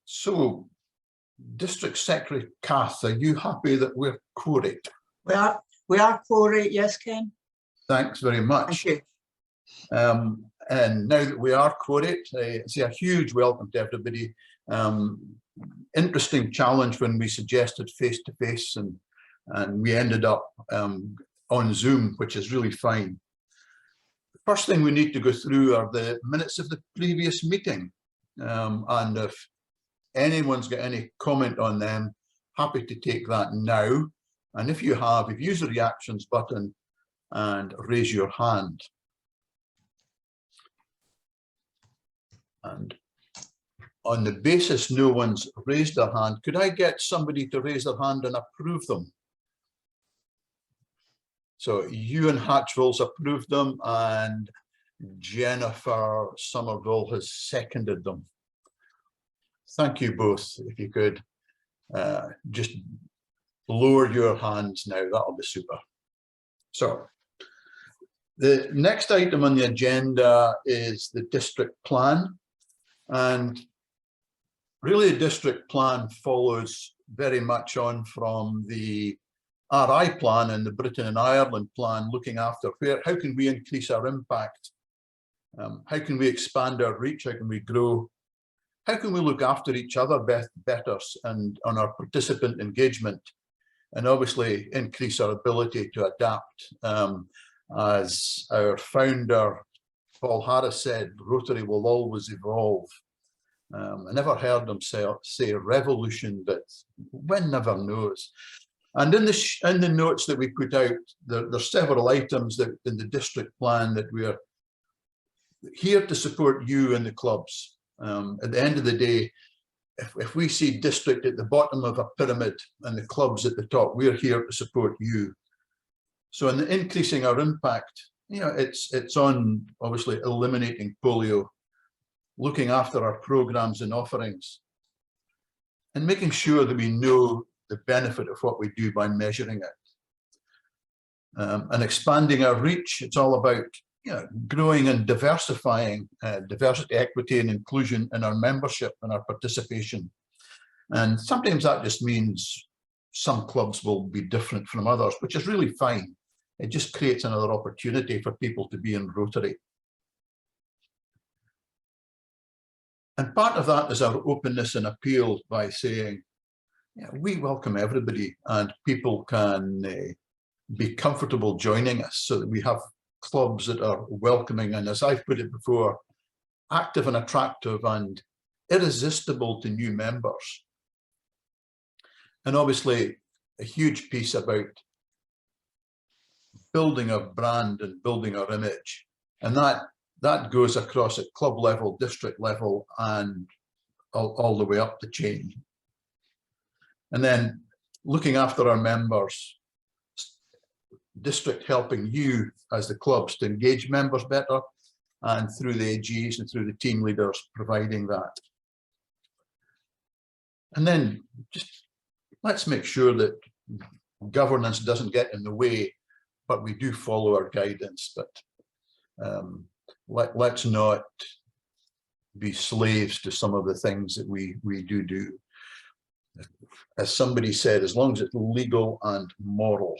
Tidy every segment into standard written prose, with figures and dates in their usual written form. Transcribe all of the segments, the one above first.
So, District Secretary Kath, are you happy that we're quorate? We are quorate, yes, Ken. Thanks very much. Thank you. And now that we are quorate, I say a huge welcome to everybody. Interesting challenge when we suggested face-to-face, and we ended up on Zoom, which is really fine. The first thing we need to go through are the minutes of the previous meeting. And if anyone's got any comment on them, happy to take that now. And if you have, if you use the reactions button and raise your hand. And on the basis no one's raised their hand, could I get somebody to raise their hand and approve them? So Ewan Hatchville's approved them and Jennifer Somerville has seconded them. Thank you both. If you could just lower your hands now, that'll be super. So the next item on the agenda is the district plan. And really the district plan follows very much on from the RI plan and the Britain and Ireland plan, looking after how can we increase our impact? How can we expand our reach? How can we grow? How can we look after each other better and on our participant engagement? And obviously increase our ability to adapt. As our founder, Paul Harris, said, Rotary will always evolve. I never heard him say revolution, but one never knows. And in the notes that we put out, there's several items that in the district plan that we are here to support you and the clubs. At the end of the day, if we see district at the bottom of a pyramid and the clubs at the top, we're here to support you. So in increasing our impact, you know, it's on obviously eliminating polio, looking after our programs and offerings, and making sure that we know the benefit of what we do by measuring it. And expanding our reach, it's all about, you know, growing and diversifying diversity, equity and inclusion in our membership and our participation. And sometimes that just means some clubs will be different from others, which is really fine. It just creates another opportunity for people to be in Rotary. And part of that is our openness and appeal by saying, yeah, we welcome everybody and people can be comfortable joining us so that we have clubs that are welcoming and, as I've put it before, active and attractive and irresistible to new members. And obviously a huge piece about building our brand and building our image. And that goes across at club level, district level, and all the way up the chain. And then looking after our members, district helping you as the clubs to engage members better, and through the AGs and through the team leaders providing that. And then just let's make sure that governance doesn't get in the way, but we do follow our guidance. But let's not be slaves to some of the things that we do. As somebody said, as long as it's legal and moral,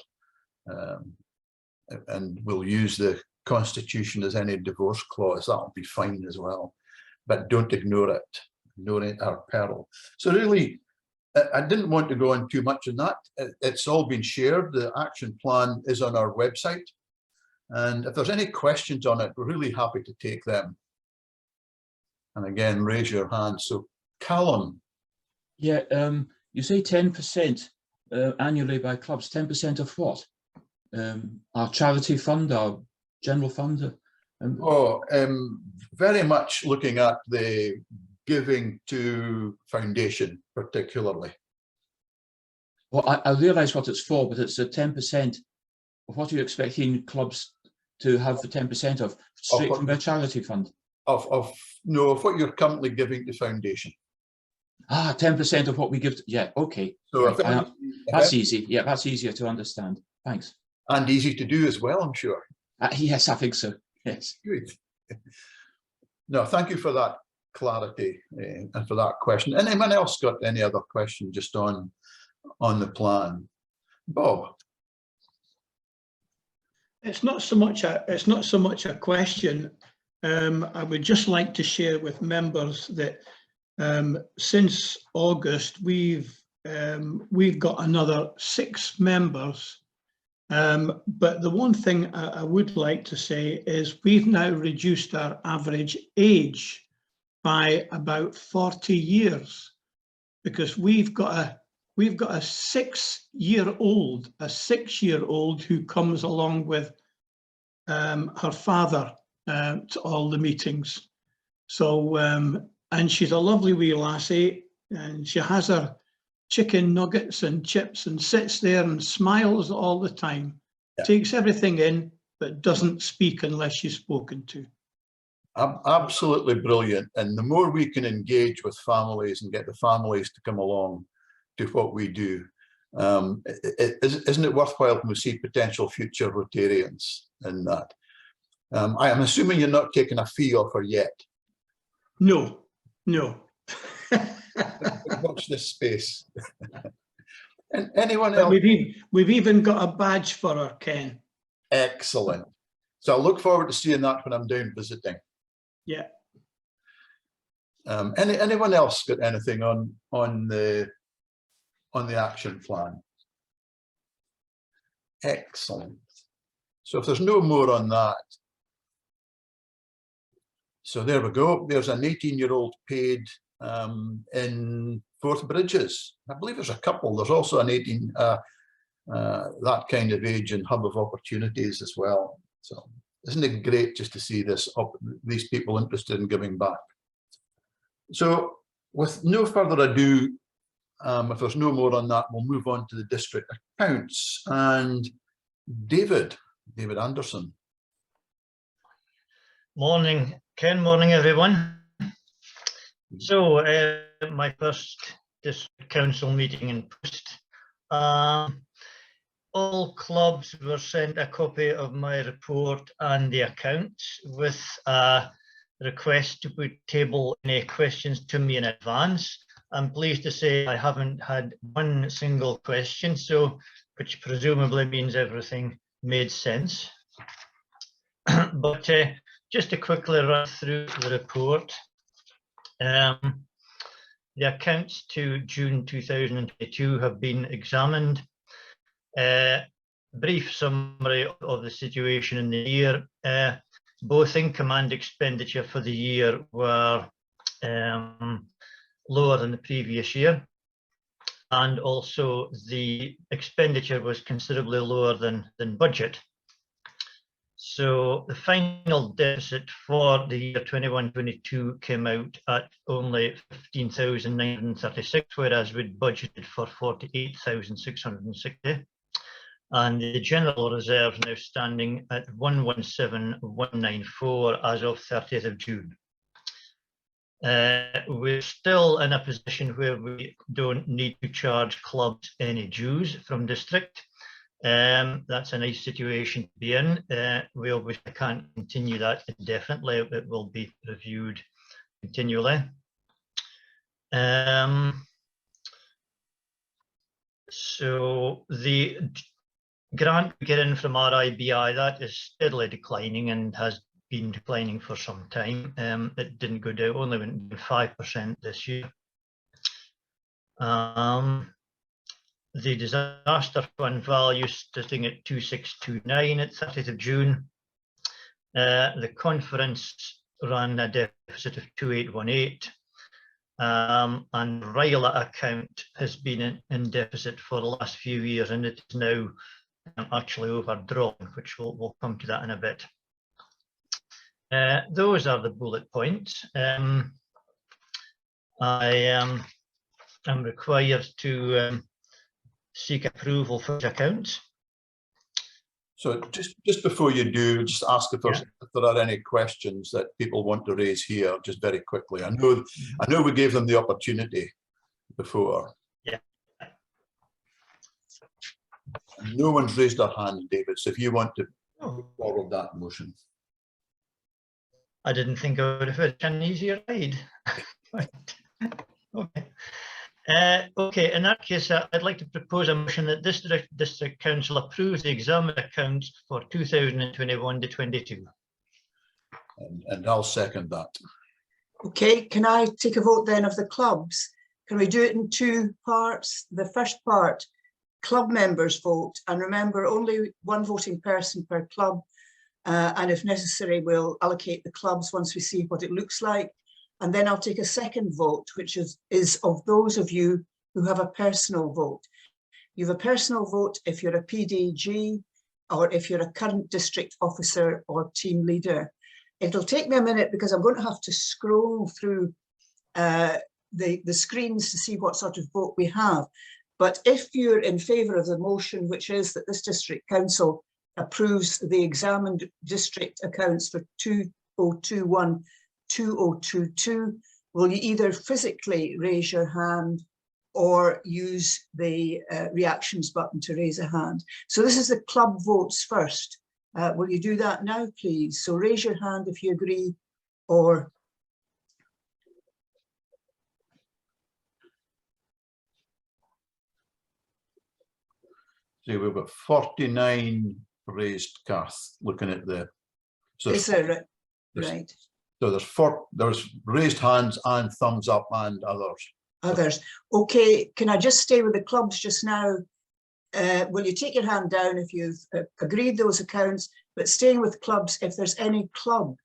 and we'll use the Constitution as any divorce clause, that'll be fine as well. But don't ignore it, ignore it at our peril. So really, I didn't want to go on too much on that. It's all been shared. The action plan is on our website. And if there's any questions on it, we're really happy to take them. And again, raise your hand. So Callum. Yeah, you say 10% annually by clubs. 10% of what? Our charity fund, our general fund? Very much looking at the giving to foundation particularly. Well, I realise what it's for, but it's a 10% of what are you expecting clubs to have the 10% of, straight from their charity fund? No, of what you're currently giving to foundation. 10% of what we give. Yeah, okay. So right. That's easy. Yeah, that's easier to understand. Thanks. And easy to do as well, I'm sure. Yes, I think so. Yes. Good. No, thank you for that, clarity and for that question. Anyone else got any other question just on the plan? Bob? It's not so much a question. I would just like to share with members that since August we've got another 6 members. But the one thing I would like to say is we've now reduced our average age by about 40 years, because we've got a 6-year-old who comes along with her father to all the meetings. So and she's a lovely wee lassie, and she has her chicken nuggets and chips and sits there and smiles all the time. Yeah. Takes everything in, but doesn't speak unless she's spoken to. Absolutely brilliant. And the more we can engage with families and get the families to come along to what we do, isn't it worthwhile when we see potential future Rotarians in that? I am assuming you're not taking a fee off her yet. No. Watch this space. And anyone But else? we've even got a badge for her, Ken. Excellent. So I look forward to seeing that when I'm down visiting. Yeah. Anyone else got anything on the action plan? Excellent. So if there's no more on that, so there we go. There's an 18-year-old paid in Forth Bridges. I believe there's a couple. There's also an 18 that kind of age and Hub of Opportunities as well. So isn't it great just to see these people interested in giving back? So with no further ado, if there's no more on that, we'll move on to the district accounts. And David Anderson. Morning, Ken. Morning, everyone. So my first district council meeting in post. All clubs were sent a copy of my report and the accounts with a request to table any questions to me in advance. I'm pleased to say I haven't had one single question, so which presumably means everything made sense. But just to quickly run through the report, the accounts to June 2022 have been examined. Brief summary of the situation in the year. Both income and expenditure for the year were lower than the previous year, and also the expenditure was considerably lower than budget. So the final deficit for the year 21-22 came out at only 15,936, whereas we'd budgeted for 48,660. And the general reserve now standing at 117,194 as of 30th of June. We're still in a position where we don't need to charge clubs any dues from district. That's a nice situation to be in. We obviously can't continue that indefinitely. It will be reviewed continually. So the grant we get in from RIBI, that is steadily declining and has been declining for some time. It didn't go down, only went down 5% this year. The disaster fund value sitting at 2629 at 30th of June. The conference ran a deficit of 2818. And RILA account has been in deficit for the last few years, and it is now actually overdrawn, which we'll come to that in a bit. Those are the bullet points. I am required to seek approval for the accounts. So just before you do, just ask if there are any questions that people want to raise here, just very quickly. I know we gave them the opportunity before. Yeah. No one's raised their hand, David, so if you want to forward that motion. I didn't think I would have had an easier ride. Okay. Okay, in that case, I'd like to propose a motion that District Council approves the examined accounts for 2021 to 22. And I'll second that. Okay, can I take a vote then of the clubs? Can we do it in two parts? The first part, club members vote, and remember only one voting person per club. And if necessary, we'll allocate the clubs once we see what it looks like. And then I'll take a second vote, which is of those of you who have a personal vote. You have a personal vote if you're a PDG or if you're a current district officer or team leader. It'll take me a minute because I'm going to have to scroll through the screens to see what sort of vote we have. But if you're in favour of the motion, which is that this district council approves the examined district accounts for 2021-2022, will you either physically raise your hand or use the reactions button to raise a hand? So this is the club votes first. Will you do that now, please? So raise your hand if you agree, or See, we've got 49 raised, Kath, looking at the. So is there there's- right? So there's raised hands and thumbs up and others. Others. Okay, can I just stay with the clubs just now? Will you take your hand down if you've agreed those accounts, but staying with clubs, if there's any club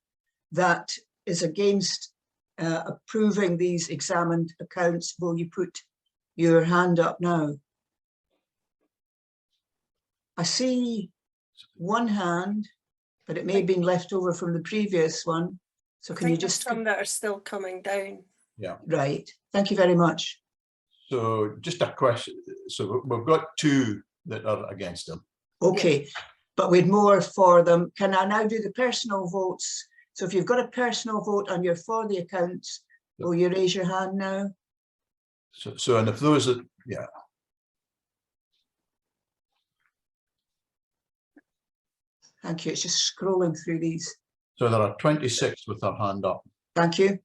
that is against approving these examined accounts, will you put your hand up now? I see one hand, but it may have been left over from the previous one. So can you just, some that are still coming down? Yeah. right, thank you very much. So just a question. So we've got 2 that are against them. Okay, but we'd more for them. Can I now do the personal votes? So if you've got a personal vote and you're for the accounts, will you raise your hand now? So and if those are, yeah. Thank you. It's just scrolling through these. So there are 26 with their hand up. Thank you.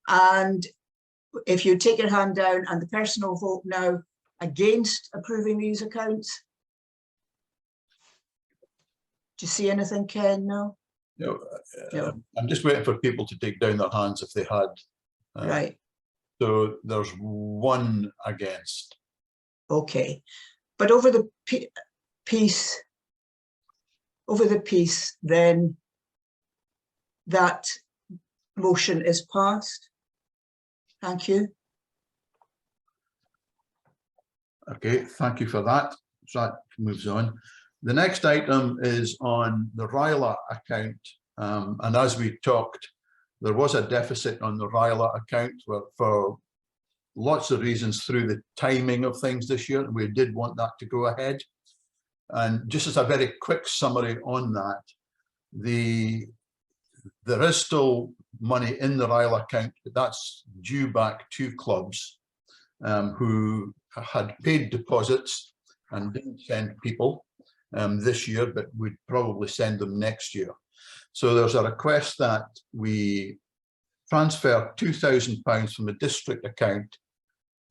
And if you take your hand down and the personal vote now against approving these accounts. Do you see anything, Ken? No? No, No. I'm just waiting for people to take down their hands if they had. Right. So there's 1 against. Okay. But over the piece, then that motion is passed. Thank you. Okay, thank you for that. So that moves on. The next item is on the RILA account. And as we talked, there was a deficit on the RILA account for lots of reasons through the timing of things this year. We did want that to go ahead. And just as a very quick summary on that, there is still money in the RILA account, but that's due back to clubs who had paid deposits and didn't send people this year, but would probably send them next year. So there's a request that we transfer £2,000 from the district account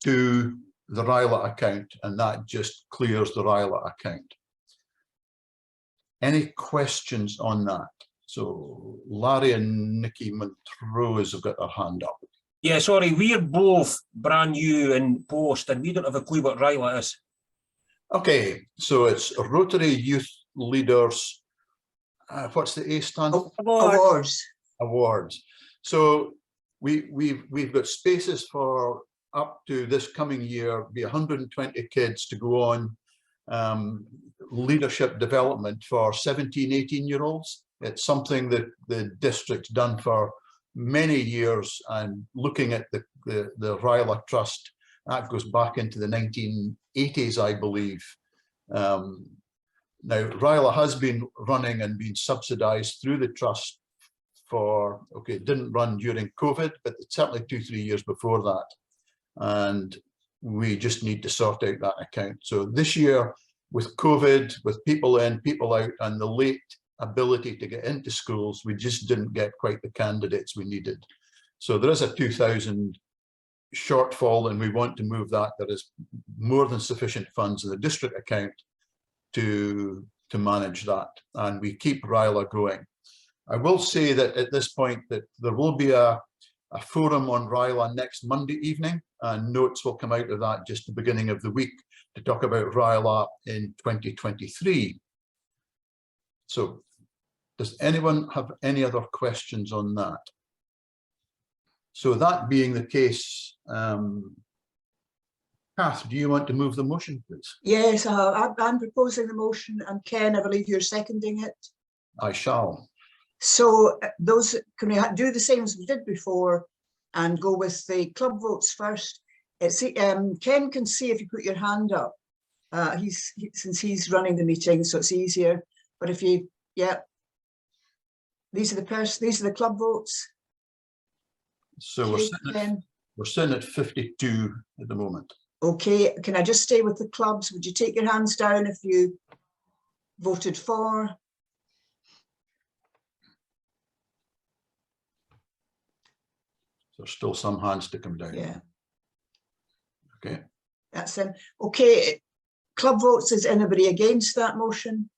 to the RILA account, and that just clears the RILA account. Any questions on that? So Larry and Nikki Montrose have got their hand up. Yeah, sorry, we're both brand new in post and we don't have a clue what RILA is. Okay, so it's Rotary Youth Leaders. What's the A stand for? Awards. Awards. So we've got spaces for up to this coming year, be 120 kids to go on leadership development for 17, 18-year-olds. It's something that the district's done for many years, and looking at the RILA Trust, that goes back into the 1980s, I believe. Now, RILA has been running and been subsidised through the trust for, okay, it didn't run during COVID, but certainly 2-3 years before that. And we just need to sort out that account. So this year, with COVID, with people in, people out, and the late ability to get into schools. We just didn't get quite the candidates we needed. So there is a 2,000 shortfall, and we want to move that. There is more than sufficient funds in the district account to manage that, and we keep RILA going. I will say that at this point that there will be a forum on RILA next Monday evening, and notes will come out of that just the beginning of the week to talk about RILA in 2023. So does anyone have any other questions on that? So that being the case, Kath, do you want to move the motion, please? Yes, I'm proposing the motion, and Ken, I believe you're seconding it. I shall. So those, can we do the same as we did before and go with the club votes first? It's Ken can see if you put your hand up. Since he's running the meeting, so it's easier. But if you, yeah, these are the club votes. So Okay, we're sitting at 52 at the moment. Okay, can I just stay with the clubs? Would you take your hands down if you voted for? There's still some hands to come down. Yeah. Okay. That's him. Okay, club votes, is anybody against that motion?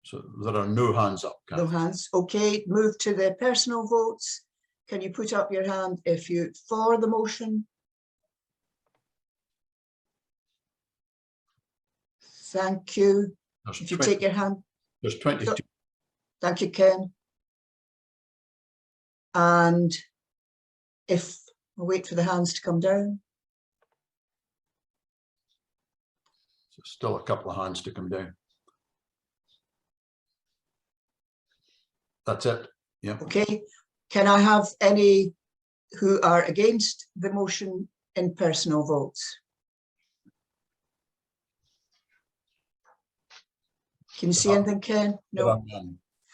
So there are no hands up, Kath. No hands. Okay, move to the personal votes. Can you put up your hand if you're for the motion? Thank you. There's If you 20 take your hand. There's 22. Thank you, Ken. And if we'll wait for the hands to come down. So still a couple of hands to come down. That's it. Yeah. Okay. Can I have any who are against the motion in personal votes? Can you see anything, Ken? No.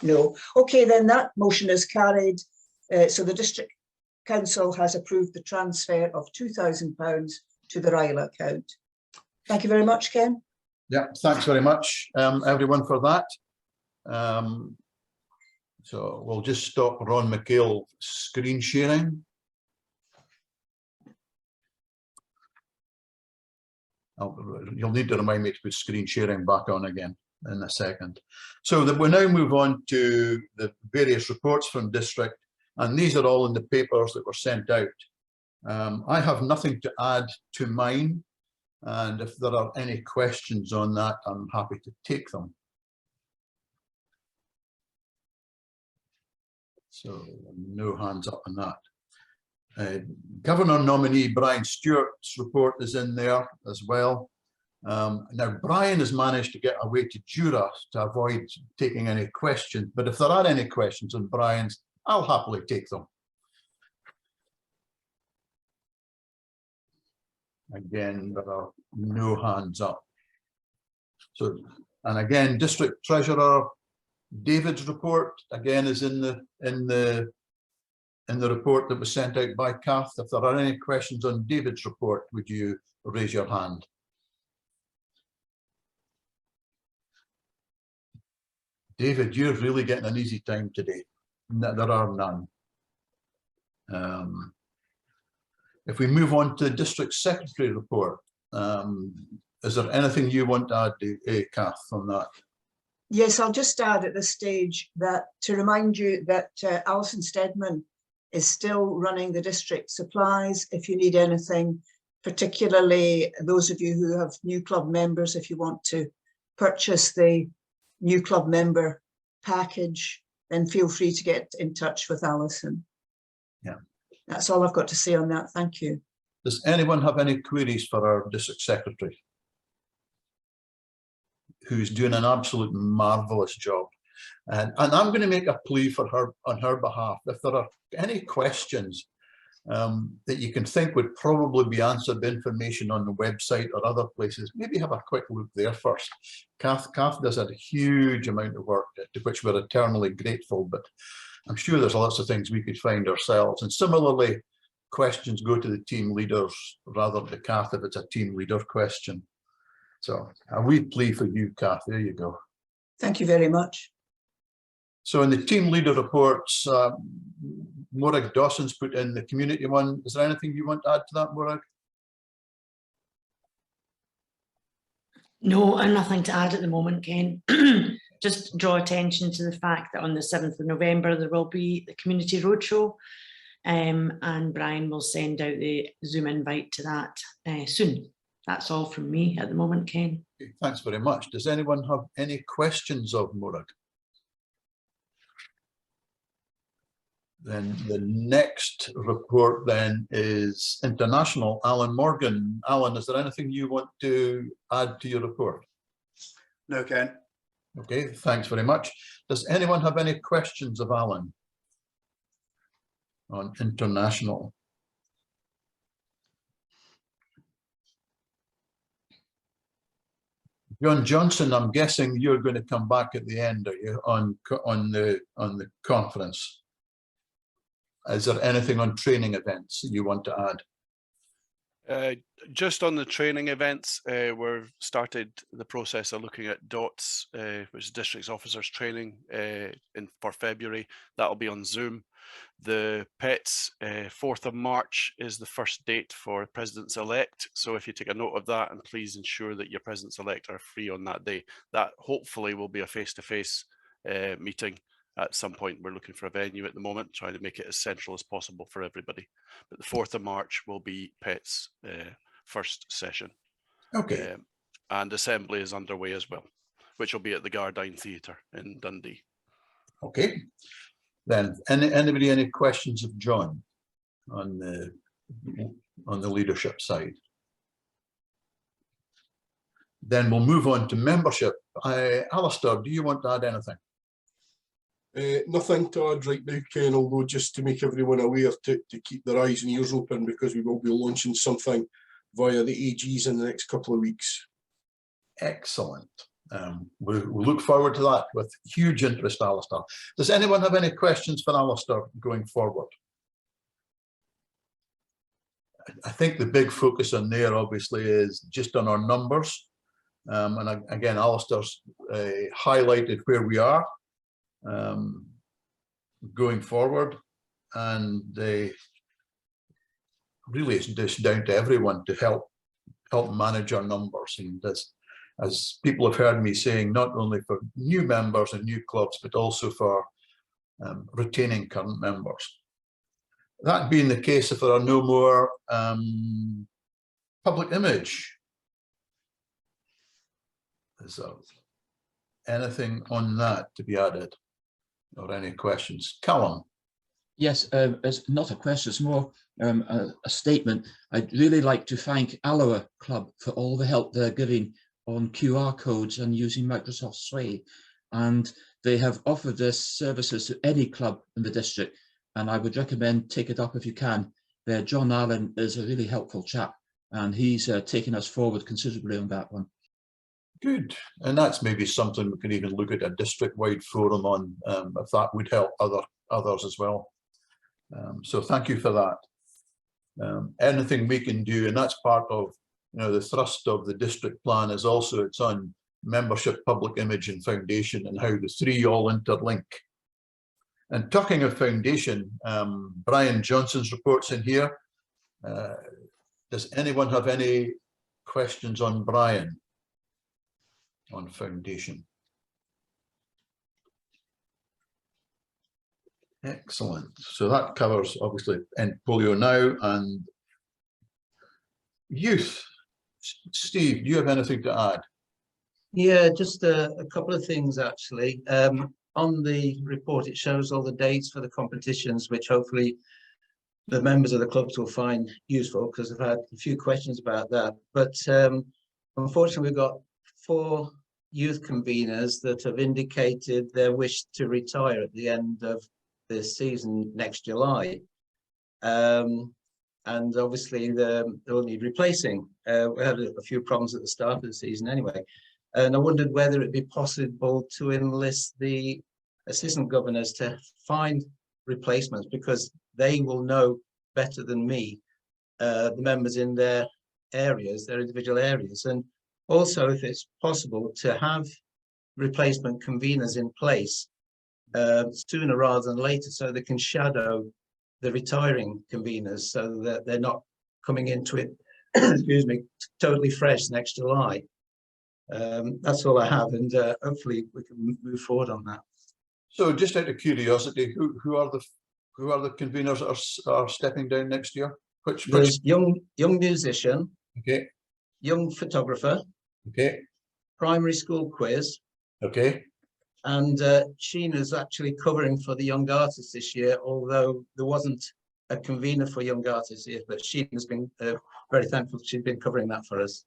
No. Okay, then that motion is carried. So the district council has approved the transfer of £2,000 to the RILA account. Thank you very much, Ken. Yeah, thanks very much, everyone, for that. So we'll just stop Ron McHale screen sharing. You'll need to remind me to put screen sharing back on again in a second. So that we now move on to the various reports from district, and these are all in the papers that were sent out. I have nothing to add to mine, and if there are any questions on that, I'm happy to take them. So no hands up on that. Governor nominee Brian Stewart's report is in there as well. Now Brian has managed to get away to Jura to avoid taking any questions, but if there are any questions on Brian's, I'll happily take them. Again, there are no hands up. So, and again, District Treasurer David's report again is in the report that was sent out by Kath. If there are any questions on David's report, would you raise your hand? David, you're really getting an easy time today. There are none. If we move on to the District Secretary report, is there anything you want to add, Kath, on that? Yes, I'll just add at this stage that to remind you that Alison Stedman is still running the district supplies. If you need anything, particularly those of you who have new club members, if you want to purchase the new club member package, then feel free to get in touch with Alison. Yeah. That's all I've got to say on that. Thank you. Does anyone have any queries for our district secretary, who's doing an absolute marvelous job? And I'm going to make a plea for her on her behalf. If there are any questions that you can think would probably be answered by information on the website or other places, maybe have a quick look there first. Kath does a huge amount of work to which we're eternally grateful, but I'm sure there's lots of things we could find ourselves. And similarly, questions go to the team leaders rather than to Kath if it's a team leader question. So a wee plea for you, Kath. There you go. Thank you very much. So in the team leader reports, Morag Dawson's put in the community one. Is there anything you want to add to that, Morag? No, and nothing to add at the moment, Ken. Just draw attention to the fact that on the 7th of November, there will be the community roadshow, and Brian will send out the Zoom invite to that soon. That's all from me at the moment, Ken. Okay, thanks very much. Does anyone have any questions of Morag? Then the next report then is international. Alan Morgan. Alan, is there anything you want to add to your report? No, Ken. Okay, thanks very much. Does anyone have any questions of Alan on international? John Johnson, I'm guessing you're going to come back at the end, are you, on the conference? Is there anything on training events that you want to add? Just on the training events, we've started the process of looking at DOTS, which is Districts Officers Training for February. That'll be on Zoom. The PETS, 4th of March is the first date for Presidents-elect. So if you take a note of that, and please ensure that your Presidents-elect are free on that day. That hopefully will be a face-to-face meeting. At some point, we're looking for a venue at the moment, trying to make it as central as possible for everybody. But the 4th of March will be PET's first session. Okay. And assembly is underway as well, which will be at the Gardyne Theatre in Dundee. Okay. Then, anybody any questions of John on the leadership side? Then we'll move on to membership. Alistair, do you want to add anything? Nothing to add right now, Ken, although just to make everyone aware to keep their eyes and ears open, because we will be launching something via the AGs in the next couple of weeks. Excellent. We look forward to that with huge interest, Alistair. Does anyone have any questions for Alistair going forward? I think the big focus on there obviously is just on our numbers. And again, Alistair's highlighted where we are going forward, and really it's just down to everyone to help manage our numbers. And as people have heard me saying, not only for new members and new clubs, but also for retaining current members. That being the case, if there are no more public image, is there anything on that to be added? Or any questions? Callum? Yes, it's not a question, it's more a statement. I'd really like to thank Alloa Club for all the help they're giving on QR codes and using Microsoft Sway. And they have offered this services to any club in the district. And I would recommend take it up if you can. John Allen is a really helpful chap, and he's taken us forward considerably on that one. Good, and that's maybe something we can even look at a district-wide forum on, if that would help others as well. So thank you for that. Anything we can do, and that's part of the thrust of the district plan, is also it's on membership, public image, and foundation, and how the three all interlink. And talking of foundation, Brian Johnson's reports in here. Does anyone have any questions on Brian? On foundation. Excellent. So that covers obviously End Polio Now and youth. Steve, do you have anything to add? Yeah, just a couple of things actually. On the report, it shows all the dates for the competitions, which hopefully the members of the clubs will find useful, because I've had a few questions about that. But unfortunately, we've got 4 youth conveners that have indicated their wish to retire at the end of this season next July. And obviously they'll need replacing. We had a few problems at the start of the season anyway. And I wondered whether it'd be possible to enlist the assistant governors to find replacements, because they will know better than me the members in their areas, their individual areas. And Also, if it's possible to have replacement conveners in place sooner rather than later, so they can shadow the retiring conveners, so that they're not coming into it, excuse me, totally fresh next July. That's all I have, and hopefully we can move forward on that. So just out of curiosity, who are the conveners that are stepping down next year? Which There's young musician, okay, young photographer, okay, primary school quiz, okay. and Sheena's actually covering for the young artists this year, although there wasn't a convener for young artists here, but Sheena's been very thankful she's been covering that for us.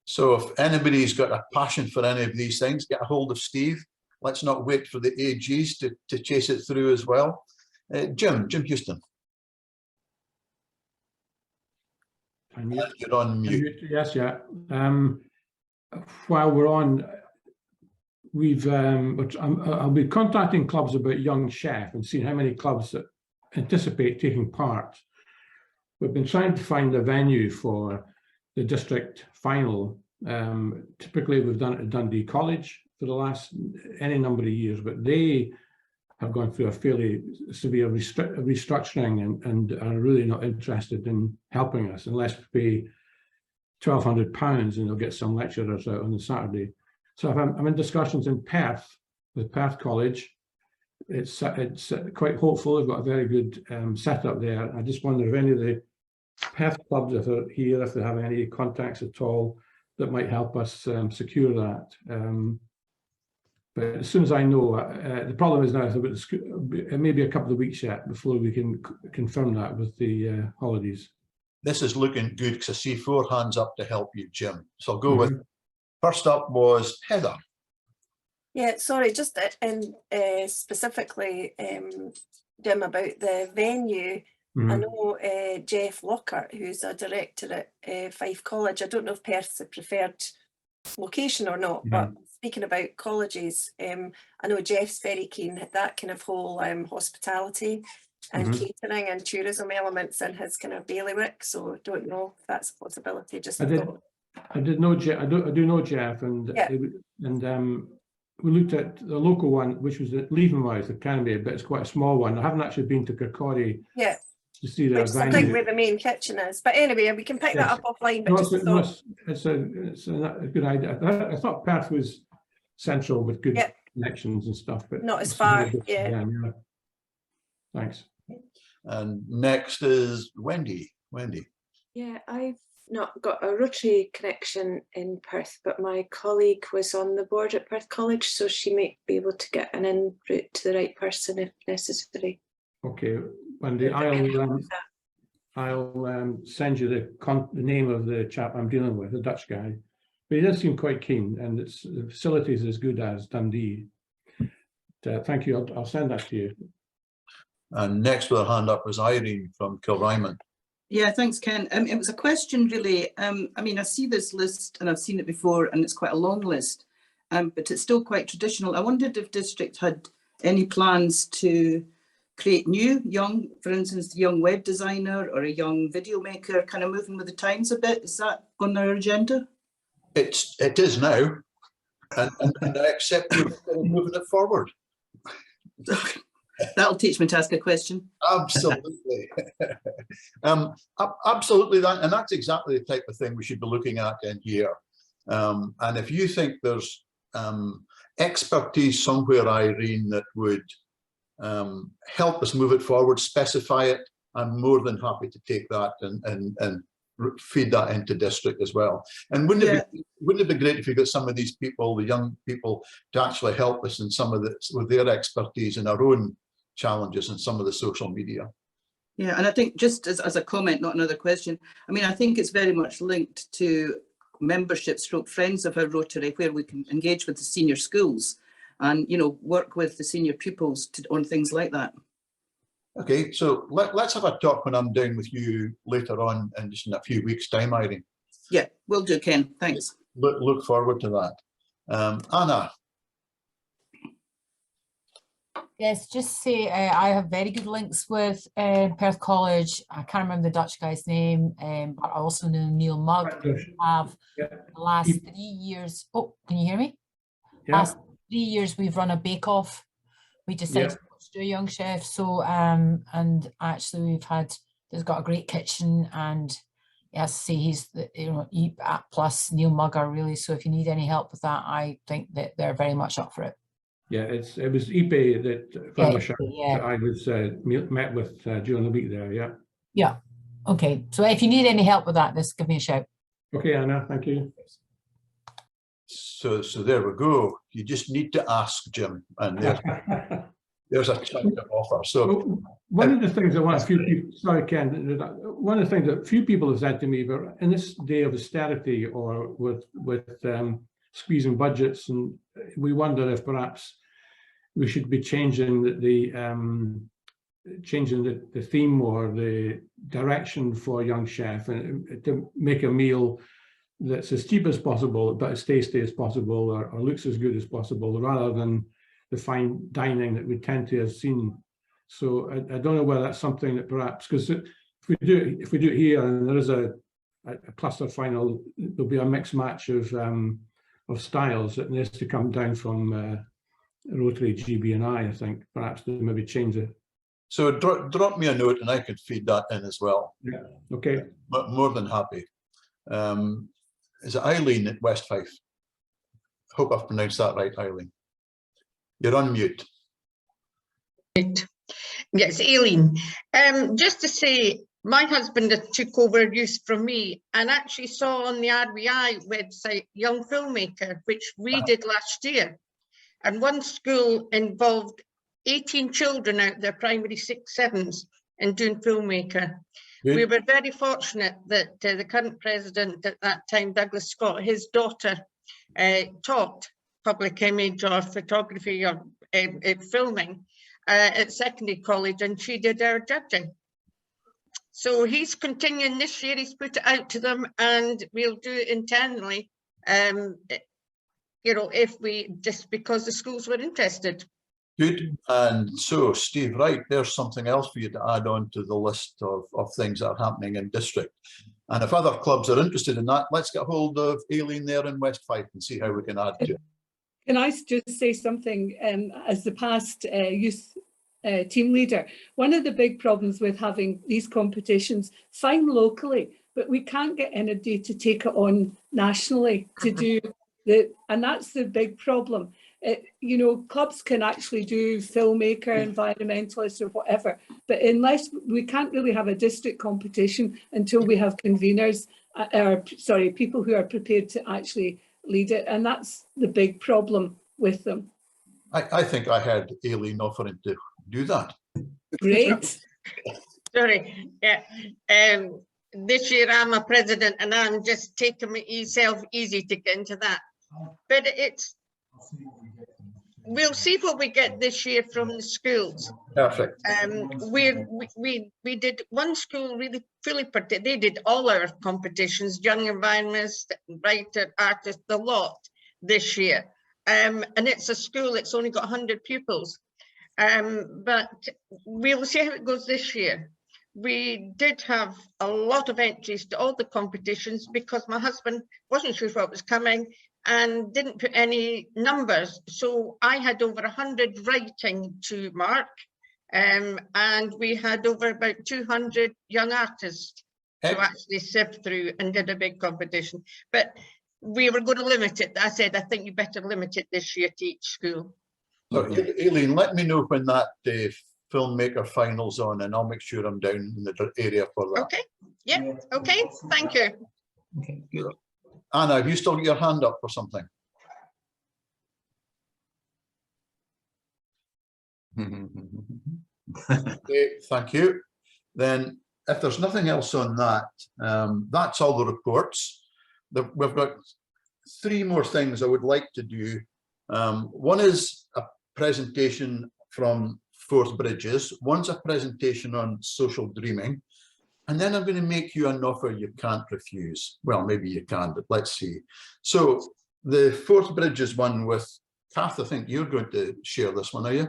So if anybody's got a passion for any of these things, get a hold of Steve. Let's not wait for the AGs to chase it through as well. Jim Houston. You're on mute. Yes, yeah. While we're on, I'll be contacting clubs about Young Chef and seeing how many clubs that anticipate taking part. We've been trying to find a venue for the district final. Typically, we've done it at Dundee College for the last any number of years, but they have gone through a fairly severe restructuring and are really not interested in helping us unless we pay £1,200 and they'll get some lecturers out on the Saturday. So I'm in discussions in Perth with Perth College. It's quite hopeful. They've got a very good setup there. I just wonder if any of the Perth clubs that are here, if they have any contacts at all that might help us secure that. But as soon as I know, the problem is now it may be a couple of weeks yet before we can confirm that with the holidays. This is looking good because I see 4 hands up to help you, Jim. So I'll go with, first up was Heather. Yeah, sorry, just in specifically, Jim, about the venue. I know Jeff Lockhart, who's a director at Fife College. I don't know if Perth's a preferred location or not, but speaking about colleges, I know Jeff's very keen at that kind of whole hospitality and catering and tourism elements in his kind of bailiwick. So I don't know if that's a possibility. Just I did know Jeff. I do know Jeff, and we looked at the local one, which was at Leavenworth, it can be, but it's quite a small one. I haven't actually been to Kirkcaldy. Yeah. To see that. Which is I think where the main kitchen is. But anyway, we can pick that up offline. But it's a good idea. I thought Perth was central with good connections and stuff, but not as far. Yeah. Thanks. And next is Wendy. Yeah, I've not got a Rotary connection in Perth, but my colleague was on the board at Perth College, so she might be able to get an en route to the right person if necessary. Okay, Wendy, I'll send you the name of the chap I'm dealing with, the Dutch guy. But he does seem quite keen, and the facilities as good as Dundee. Thank you. I'll send that to you. And next with a hand up was Irene from Kilryman. Yeah, thanks, Ken. It was a question, really. I mean, I see this list, and I've seen it before, and it's quite a long list, but it's still quite traditional. I wondered if district had any plans to create new young, for instance, young web designer or a young video maker, kind of moving with the times a bit. Is that on our agenda? It is now, and I accept you moving it forward. That'll teach me to ask a question. Absolutely. Absolutely that, and that's exactly the type of thing we should be looking at in here. And if you think there's expertise somewhere, Irene, that would help us move it forward, specify it, I'm more than happy to take that and feed that into district as well. And wouldn't it be great if you got some of these people, the young people, to actually help us in some of with their expertise in our own challenges and some of the social media. Yeah, and I think just as a comment, not another question, I mean, I think it's very much linked to membership stroke friends of our Rotary, where we can engage with the senior schools and, you know, work with the senior pupils on things like that. Okay, so let's have a talk when I'm down with you later on in just in a few weeks' time, Irene. Yeah, will do, Ken. Thanks. Look forward to that. Anna. Yes, just say I have very good links with Perth College. I can't remember the Dutch guy's name, but I also know Neil Mugg. Have the last 3 years. Oh, can you hear me? Yeah. Last 3 years we've run a bake-off. We decided to do a young chef. So and actually we've had, he's got a great kitchen, and yes, say he's the, you know, E plus Neil Mugger really. So if you need any help with that, I think that they're very much up for it. Yeah, it was Ipe that that I was met with during the week there. Yeah. Yeah. Okay. So if you need any help with that, just give me a shout. Okay, Anna. Thank you. So there we go. You just need to ask Jim, and there's a chunk of offer. So one of the things I want a few people, sorry Ken, one of the things that few people have said to me, but in this day of austerity or with squeezing budgets, and we wonder if perhaps we should be changing the theme or the direction for Young Chef, and to make a meal that's as cheap as possible but as tasty as possible, or looks as good as possible, rather than the fine dining that we tend to have seen. So I don't know whether that's something that perhaps, because if we do it here and there is a cluster final, there'll be a mixed match of styles that needs to come down from Rotary, GB and I think perhaps they maybe change it. So drop me a note and I could feed that in as well. Yeah, okay. More than happy. Is it Eileen at West Fife? Hope I've pronounced that right, Eileen. You're on mute. Yes, Aileen. Just to say, my husband took over youth from me and actually saw on the RBI website Young Filmmaker, which we did last year. And one school involved 18 children out there, primary 6, 7s, in doing Filmmaker. Good. We were very fortunate that the current president at that time, Douglas Scott, his daughter taught public image or photography or filming at secondary college, and she did our judging. So he's continuing this year, he's put it out to them, and we'll do it internally, you know, if we, just because the schools were interested. Good. And so, Steve, right, there's something else for you to add on to the list of things that are happening in district. And if other clubs are interested in that, let's get hold of Aileen there in West Fife and see how we can add to it. Can I just say something as the past youth team leader? One of the big problems with having these competitions, fine locally, but we can't get anybody to take it on nationally to do and that's the big problem. You know, clubs can actually do filmmaker, environmentalist or whatever, but unless we can't really have a district competition until we have conveners, sorry, people who are prepared to actually lead it, and that's the big problem with them. I think I had Aileen offering to do that. Great. Sorry, yeah. This year I'm a president and I'm just taking myself easy to get into that. But it's, we'll see what we get this year from the schools. Perfect. We did one school really fully, they did all our competitions, young environments, writer, artist, the lot this year. And it's a school, it's only got 100 pupils. But we'll see how it goes this year. We did have a lot of entries to all the competitions because my husband wasn't sure what was coming and didn't put any numbers. So I had over 100 writing to mark, and we had over about 200 young artists to actually sift through and did a big competition. But we were going to limit it. I said, I think you better limit it this year to each school. So, Aileen, let me know when that filmmaker finals on, and I'll make sure I'm down in the area for that. Okay. Yeah. Okay. Thank you. Okay. Good. Anna, have you still got your hand up for something? Okay, thank you. Then, if there's nothing else on that, that's all the reports. We've got 3 more things I would like to do. One is a presentation from Forth Bridges. One's a presentation on social dreaming. And then I'm going to make you an offer you can't refuse. Well, maybe you can, but let's see. So the Forth Bridges one with Kath, I think you're going to share this one, are you?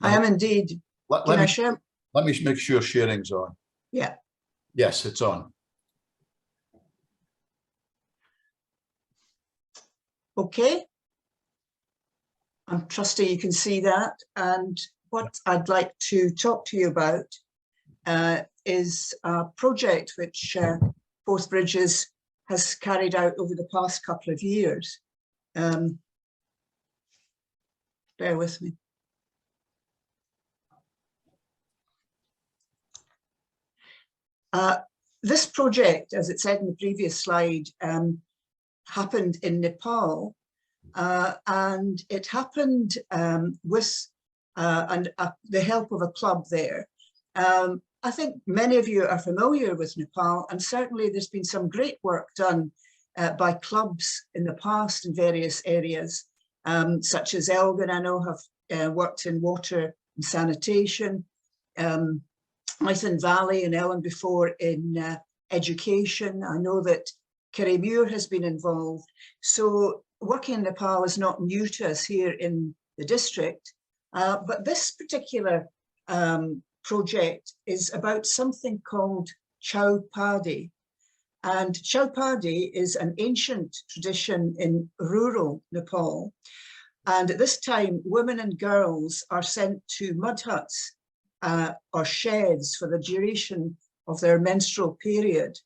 I am indeed. Can I share? Let me make sure sharing's on. Yeah. Yes, it's on. Okay. I'm trusting you can see that. And what I'd like to talk to you about is a project which Forth Bridges has carried out over the past couple of years. Bear with me. This project, as it said in the previous slide, happened in Nepal, and it happened with the help of a club there. I think many of you are familiar with Nepal, and certainly there's been some great work done by clubs in the past in various areas, such as Elgin, I know, have worked in water and sanitation. Mythen Valley and Ellen before in education. I know that Kirriemuir has been involved. So working in Nepal is not new to us here in the district, but this particular project is about something called Chowpadi. And Chowpadi is an ancient tradition in rural Nepal. And at this time, women and girls are sent to mud huts or sheds for the duration of their menstrual period.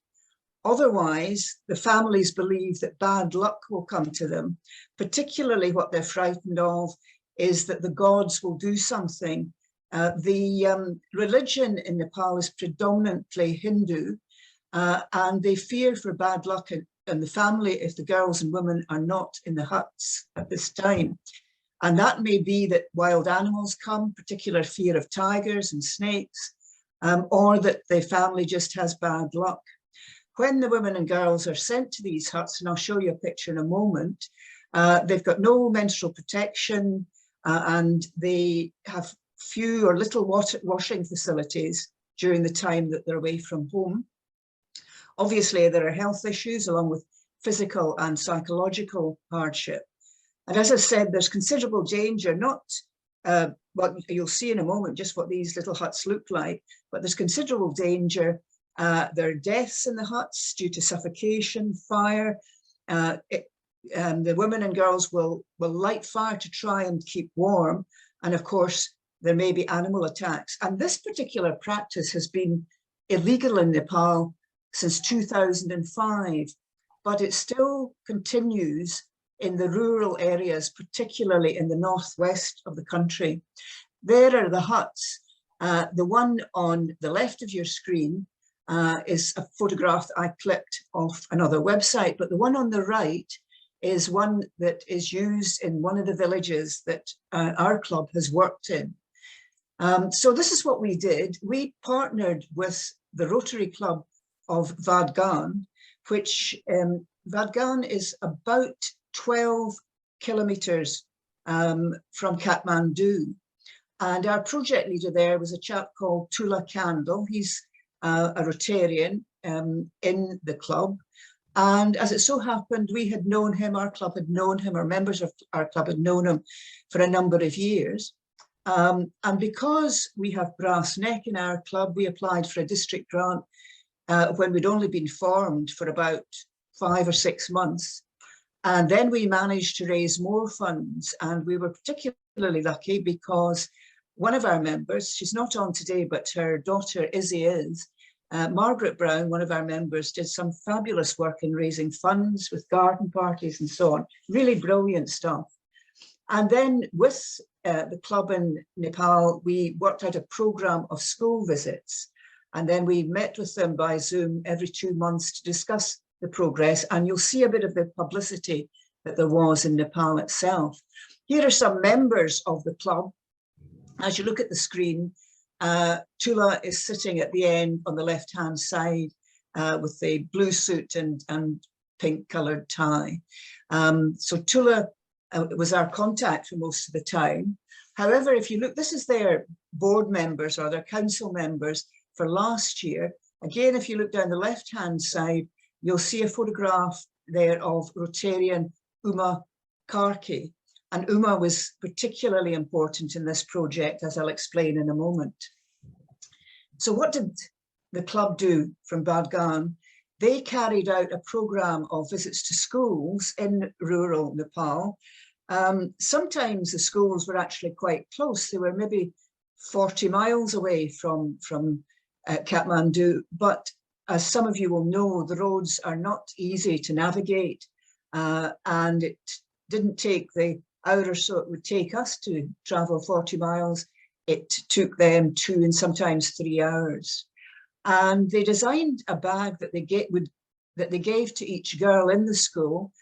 Otherwise, the families believe that bad luck will come to them. Particularly what they're frightened of is that the gods will do something. The religion in Nepal is predominantly Hindu, and they fear for bad luck in the family if the girls and women are not in the huts at this time. And that may be that wild animals come, particular fear of tigers and snakes, or that the family just has bad luck. When the women and girls are sent to these huts, and I'll show you a picture in a moment, they've got no menstrual protection, and they have few or little washing facilities during the time that they're away from home. Obviously, there are health issues along with physical and psychological hardship. And as I said, there's considerable danger, not what you'll see in a moment, just what these little huts look like, but there's considerable danger. There are deaths in the huts due to suffocation, fire. The women and girls will light fire to try and keep warm. And of course, there may be animal attacks. And this particular practice has been illegal in Nepal since 2005, but it still continues in the rural areas, particularly in the northwest of the country. There are the huts. The one on the left of your screen is a photograph I clipped off another website, but the one on the right is one that is used in one of the villages that our club has worked in. So this is what we did. We partnered with the Rotary Club of Vadgan, which Vadgan is about 12 kilometers from Kathmandu. And our project leader there was a chap called Tula Kandal. He's a Rotarian in the club. And as it so happened, we had known him, our club had known him, or members of our club had known him for a number of years. And because we have brass neck in our club, we applied for a district grant when we'd only been formed for about 5 or 6 months. And then we managed to raise more funds, and we were particularly lucky because one of our members, she's not on today, but her daughter Izzy is, Margaret Brown, one of our members, did some fabulous work in raising funds with garden parties and so on. Really brilliant stuff. And then with the club in Nepal, we worked out a program of school visits. And then we met with them by Zoom every 2 months to discuss the progress. And you'll see a bit of the publicity that there was in Nepal itself. Here are some members of the club. As you look at the screen, Tula is sitting at the end on the left-hand side with the blue suit and pink-coloured tie. So Tula was our contact for most of the time. However, if you look, this is their board members or their council members for last year. Again, if you look down the left-hand side, you'll see a photograph there of Rotarian Uma Karki. And Uma was particularly important in this project, as I'll explain in a moment. So what did the club do from Badgan? They carried out a program of visits to schools in rural Nepal. Sometimes the schools were actually quite close. They were maybe 40 miles away from Kathmandu, but as some of you will know, the roads are not easy to navigate, and it didn't take the hour or so it would take us to travel 40 miles. It took them 2 and sometimes 3 hours. And they designed a bag that they gave to each girl in the school.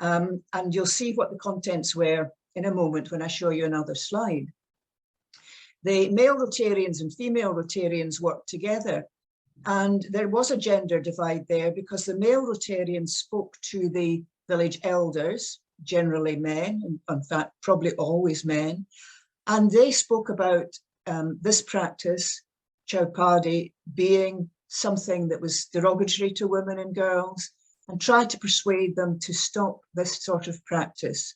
And you'll see what the contents were in a moment when I show you another slide. The male Rotarians and female Rotarians worked together. And there was a gender divide there because the male Rotarians spoke to the village elders, generally men, in fact, probably always men. And they spoke about this practice, Chaupadi, being something that was derogatory to women and girls, and tried to persuade them to stop this sort of practice.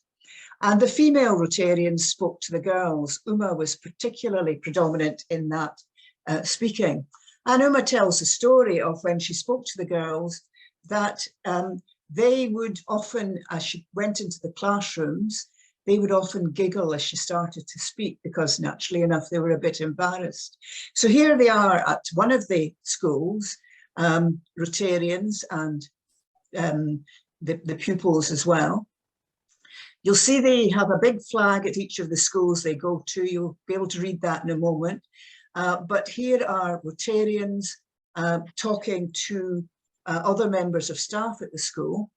And the female Rotarians spoke to the girls. Uma was particularly predominant in that speaking. And Uma tells the story of when she spoke to the girls that they would often, as she went into the classrooms, they would often giggle as she started to speak because naturally enough, they were a bit embarrassed. So here they are at one of the schools, Rotarians and the pupils as well. You'll see they have a big flag at each of the schools they go to. You'll be able to read that in a moment. But here are Rotarians talking to other members of staff at the school.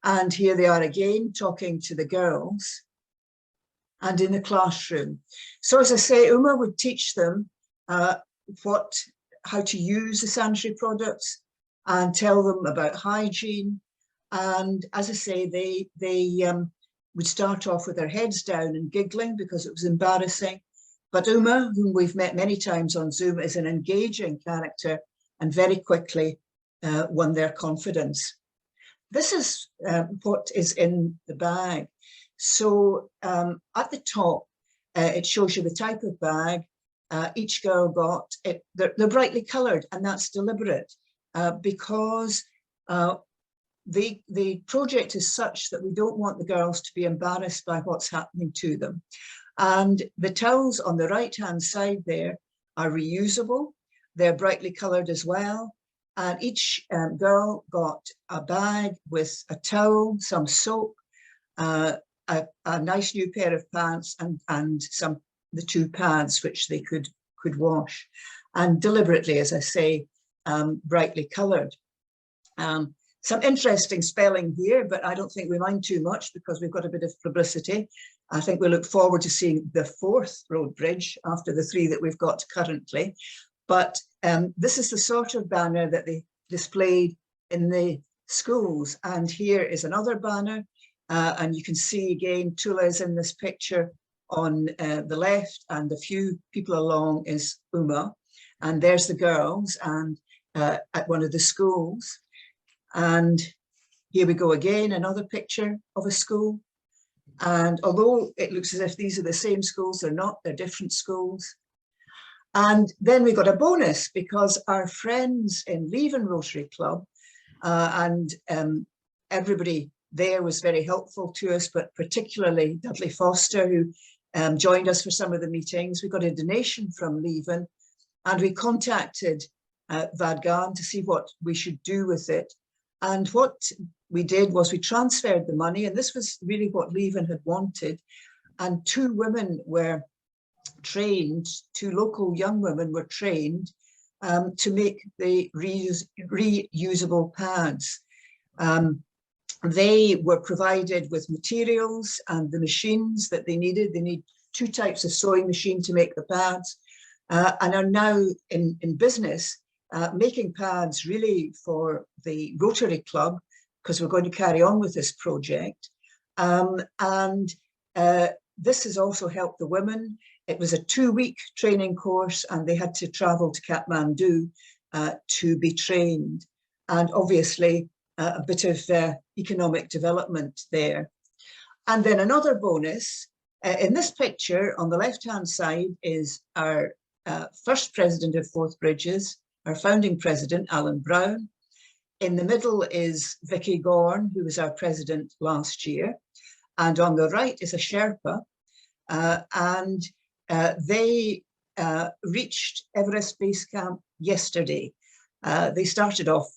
And here they are again talking to the girls and in the classroom. So as I say, Uma would teach them how to use the sanitary products and tell them about hygiene. And as I say, they would start off with their heads down and giggling because it was embarrassing. But Uma, whom we've met many times on Zoom, is an engaging character and very quickly won their confidence. This is what is in the bag. So at the top, it shows you the type of bag each girl got. They're brightly coloured, and that's deliberate because the project is such that we don't want the girls to be embarrassed by what's happening to them. And the towels on the right-hand side there are reusable. They're brightly coloured as well. And each girl got a bag with a towel, some soap, a nice new pair of pants, and the 2 pads which they could wash. And deliberately, as I say, brightly coloured. Some interesting spelling here, but I don't think we mind too much because we've got a bit of publicity. I think we look forward to seeing the 4th road bridge after the 3 that we've got currently. But this is the sort of banner that they displayed in the schools. And here is another banner. And you can see again, Tula is in this picture on the left, and the few people along is Uma. And there's the girls and at one of the schools. And here we go again, another picture of a school. And although it looks as if these are the same schools, they're not, they're different schools. And then we got a bonus because our friends in Leven Rotary Club and everybody there was very helpful to us, but particularly Dudley Foster, who joined us for some of the meetings. We got a donation from Leven and we contacted Vadgan to see what we should do with it. And what we did was we transferred the money, and this was really what Leven had wanted. And 2 women were trained, 2 local young women were trained to make the reusable pads. They were provided with materials and the machines that they needed. They need 2 types of sewing machine to make the pads and are now in business making pads really for the Rotary Club, because we're going to carry on with this project. This has also helped the women. It was a 2-week training course and they had to travel to Kathmandu to be trained. And obviously a bit of economic development there. And then another bonus In this picture, on the left-hand side is our first president of Forth Bridges, our founding president, Alan Brown. In the middle is Vicky Gorn, who was our president last year. And on the right is a Sherpa. They reached Everest Base Camp yesterday. They started off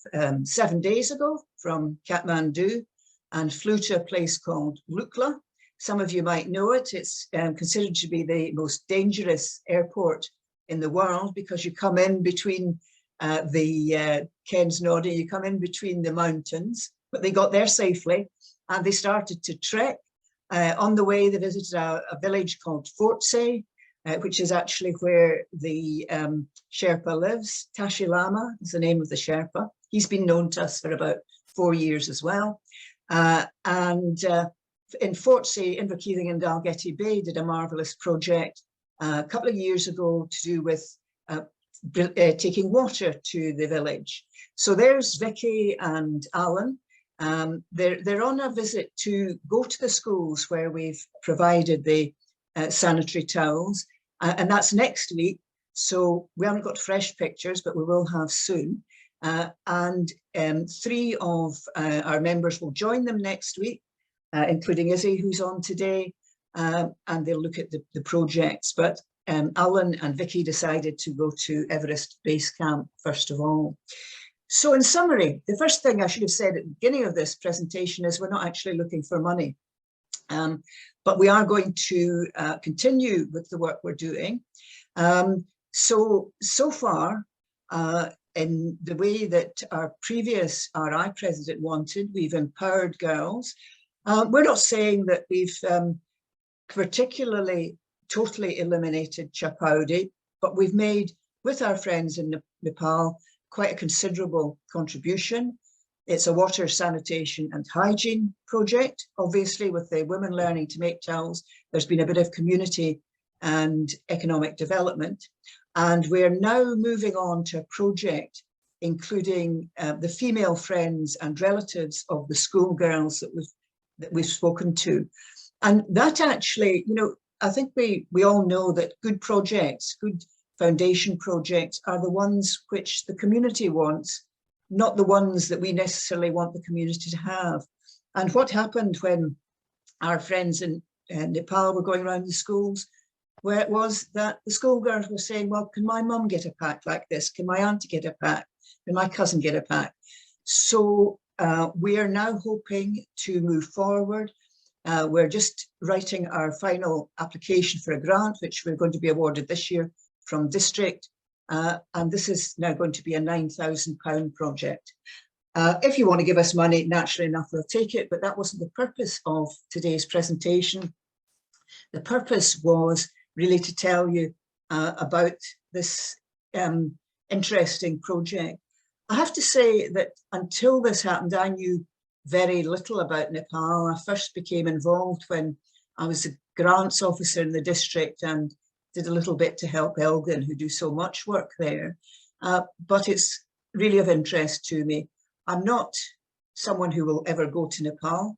7 days ago from Kathmandu and flew to a place called Lukla. Some of you might know it. It's considered to be the most dangerous airport in the world because you come in between Ken's nodding, you come in between the mountains, but they got there safely and they started to trek. On the way, they visited a village called Fortsey, which is actually where the Sherpa lives. Tashi Lama is the name of the Sherpa. He's been known to us for about 4 years as well. In Fortsey, Inverkeithing and Dalgety Bay did a marvellous project a couple of years ago to do with taking water to the village. So there's Vicky and Alan. They're on a visit to go to the schools where we've provided the sanitary towels, and that's next week. So we haven't got fresh pictures, but we will have soon. 3 of our members will join them next week, including Izzy, who's on today, and they'll look at the projects. But Alan and Vicky decided to go to Everest Base Camp first of all. So in summary, the first thing I should have said at the beginning of this presentation is we're not actually looking for money, but we are going to continue with the work we're doing. So far, in the way that our previous RI president wanted, we've empowered girls. We're not saying that we've particularly totally eliminated Chapaudi, but we've made, with our friends in Nepal, quite a considerable contribution. It's a water, sanitation and hygiene project. Obviously, with the women learning to make towels, there's been a bit of community and economic development. And we're now moving on to a project including the female friends and relatives of the schoolgirls that we've spoken to. And that actually, you know, I think we all know that good projects, good foundation projects are the ones which the community wants, not the ones that we necessarily want the community to have. And what happened when our friends in Nepal were going around the schools, where it was that the schoolgirls were saying, well, can my mum get a pack like this? Can my auntie get a pack? Can my cousin get a pack? So we are now hoping to move forward. We're just writing our final application for a grant, which we're going to be awarded this year from district. And this is now going to be a £9,000 project. If you want to give us money, naturally enough, we'll take it, but that wasn't the purpose of today's presentation. The purpose was really to tell you about this interesting project. I have to say that until this happened, I knew very little about Nepal. I first became involved when I was a grants officer in the district and did a little bit to help Elgin, who do so much work there. But it's really of interest to me. I'm not someone who will ever go to Nepal.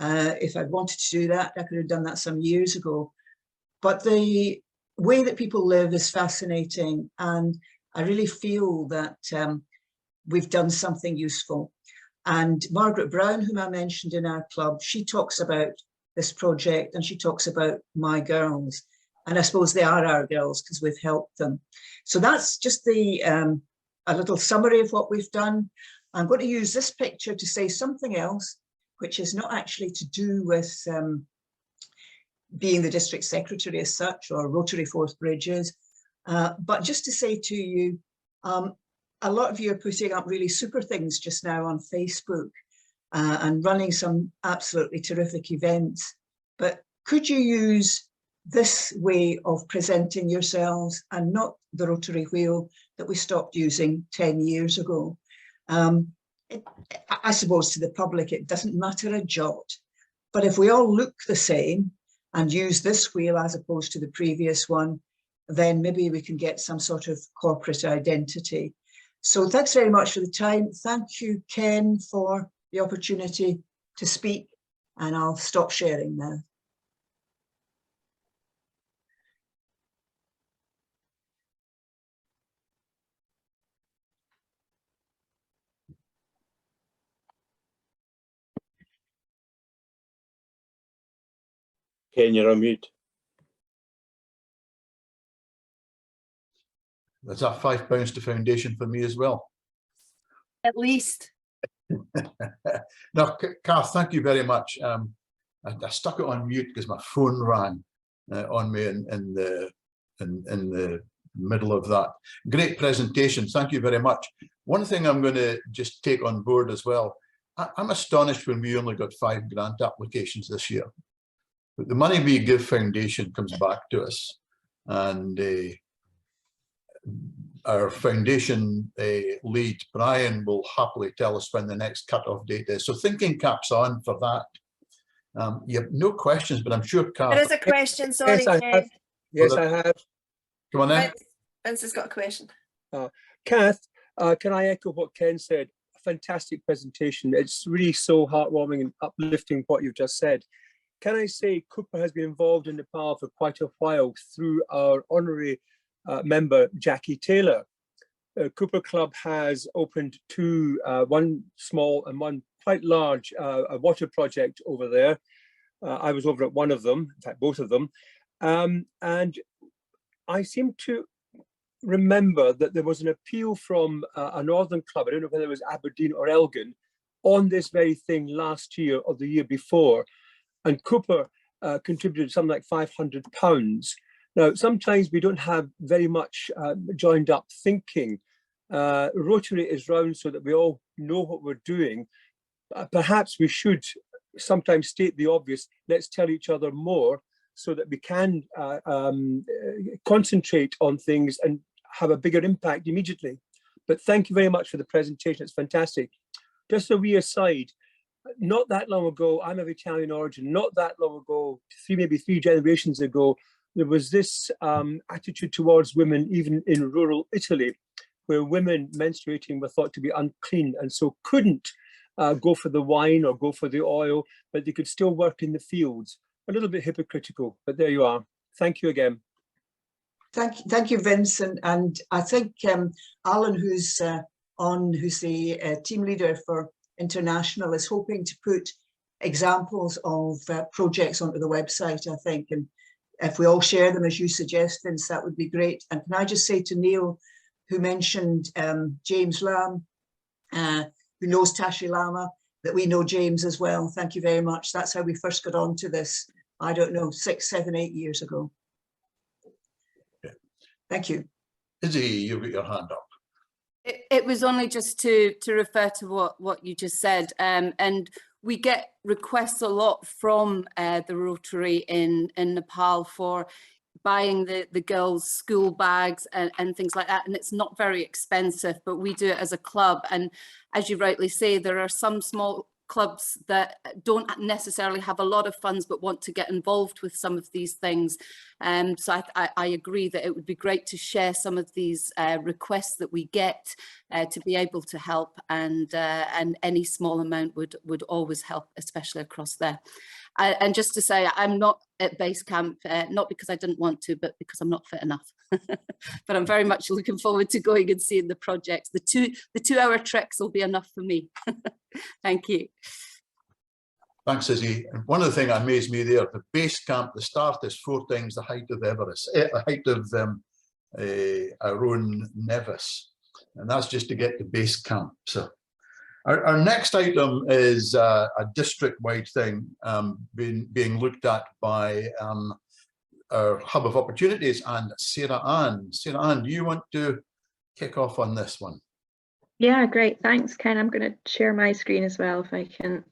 If I wanted to do that, I could have done that some years ago. But the way that people live is fascinating. And I really feel that we've done something useful. And Margaret Brown, whom I mentioned in our club, she talks about this project and she talks about my girls. And I suppose they are our girls because we've helped them. So that's just a little summary of what we've done. I'm going to use this picture to say something else, which is not actually to do with being the district secretary as such or Rotary Forth Bridges, but just to say to you, a lot of you are putting up really super things just now on Facebook and running some absolutely terrific events. But could you use this way of presenting yourselves and not the Rotary wheel that we stopped using 10 years ago? I suppose to the public, it doesn't matter a jot. But if we all look the same and use this wheel as opposed to the previous one, then maybe we can get some sort of corporate identity. So thanks very much for the time. Thank you, Ken, for the opportunity to speak, and I'll stop sharing now. Ken, you're on mute. There's that £5 to foundation for me as well. At least. No, Kath, thank you very much. I stuck it on mute because my phone rang on me in the middle of that. Great presentation. Thank you very much. One thing I'm going to just take on board as well. I'm astonished when we only got 5 grant applications this year. But the money we give foundation comes back to us, and our foundation lead, Brian, will happily tell us when the next cut-off date is. So thinking caps on for that. You have no questions, but I'm sure Kath. There is a question, sorry. Yes, I have. Yes, I have. Come on then. Vince has got a question. Kath, can I echo what Ken said? A fantastic presentation. It's really so heartwarming and uplifting what you've just said. Can I say Cooper has been involved in Nepal for quite a while through our honorary member, Jackie Taylor. Cooper Club has opened 2, one small and one quite large a water project over there. I was over at one of them, in fact, both of them. And I seem to remember that there was an appeal from a northern club, I don't know whether it was Aberdeen or Elgin, on this very thing last year or the year before. And Cooper contributed something like £500. Now, sometimes we don't have very much joined up thinking. Rotary is round so that we all know what we're doing. Perhaps we should sometimes state the obvious. Let's tell each other more so that we can concentrate on things and have a bigger impact immediately. But thank you very much for the presentation. It's fantastic. Just a wee aside, not that long ago, I'm of Italian origin, not that long ago, maybe three generations ago, there was this attitude towards women, even in rural Italy, where women menstruating were thought to be unclean and so couldn't go for the wine or go for the oil, but they could still work in the fields. A little bit hypocritical, but there you are. Thank you again. Thank you, Vincent. And I think Alan, who's the team leader for International, is hoping to put examples of projects onto the website, I think. And if we all share them as you suggest, Vince, that would be great. And can I just say to Neil, who mentioned James Lamb, who knows Tashi Lama, that we know James as well. Thank you very much. That's how we first got onto this, I don't know, 6, 7, 8 years ago. Yeah. Thank you. Izzy, you've got your hand up. It was only just to refer to what you just said, and we get requests a lot from the Rotary in Nepal for buying the girls' school bags and things like that, and it's not very expensive, but we do it as a club. And as you rightly say, there are some small clubs that don't necessarily have a lot of funds but want to get involved with some of these things. So I agree that it would be great to share some of these requests that we get to be able to help, and any small amount would always help, especially across there. And just to say, I'm not at base camp, not because I didn't want to, but because I'm not fit enough. But I'm very much looking forward to going and seeing the projects. The 2-hour treks will be enough for me. Thank you. Thanks, Izzy. And one of the things that amazed me there, the base camp, the start is 4 times the height of Everest, the height of our own Nevis. And that's just to get to base camp. So our next item is a district-wide thing being looked at by our Hub of Opportunities and Sarah Ann. Sarah Ann, do you want to kick off on this one? Yeah, great. Thanks, Ken. I'm going to share my screen as well if I can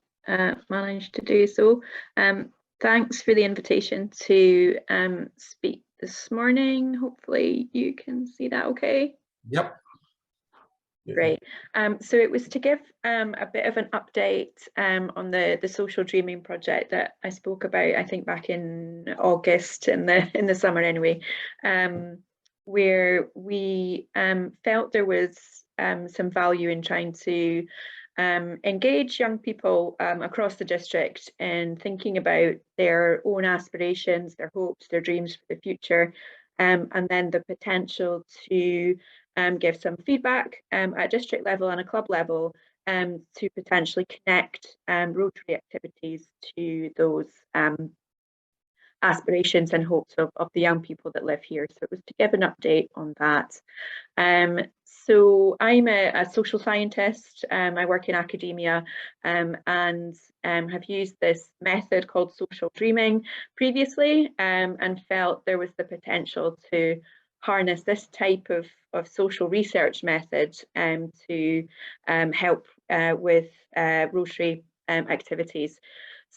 manage to do so. Thanks for the invitation to speak this morning. Hopefully you can see that okay. Yep. Great. So it was to give a bit of an update on the social dreaming project that I spoke about, I think back in August in the summer anyway, where we felt there was some value in trying to engage young people across the district in thinking about their own aspirations, their hopes, their dreams for the future, and then the potential to give some feedback at district level and a club level to potentially connect Rotary activities to those aspirations and hopes of the young people that live here. So it was to give an update on that. So I'm a social scientist. I work in academia and have used this method called social dreaming previously, and felt there was the potential to harness this type of social research method to help with Rotary activities.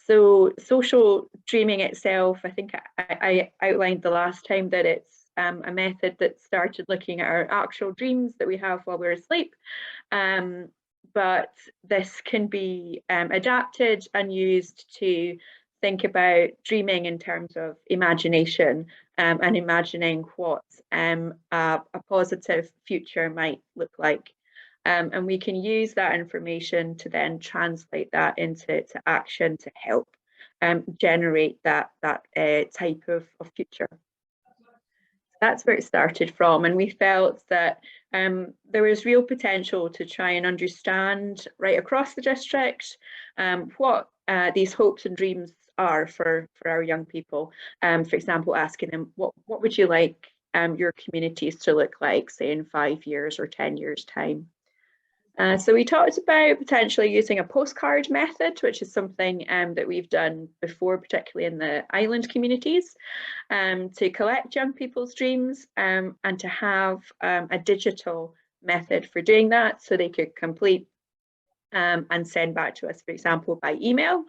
So social dreaming itself, I think I outlined the last time that it's a method that started looking at our actual dreams that we have while we're asleep. But this can be adapted and used to think about dreaming in terms of imagination and imagining what a positive future might look like. And we can use that information to then translate that into action to help generate that type of future. That's where it started from, and we felt that there was real potential to try and understand right across the district what these hopes and dreams are for our young people. For example, asking them, what would you like your communities to look like, say in 5 years or 10 years time? So we talked about potentially using a postcard method, which is something that we've done before, particularly in the island communities, to collect young people's dreams and to have a digital method for doing that, so they could complete and send back to us, for example, by email,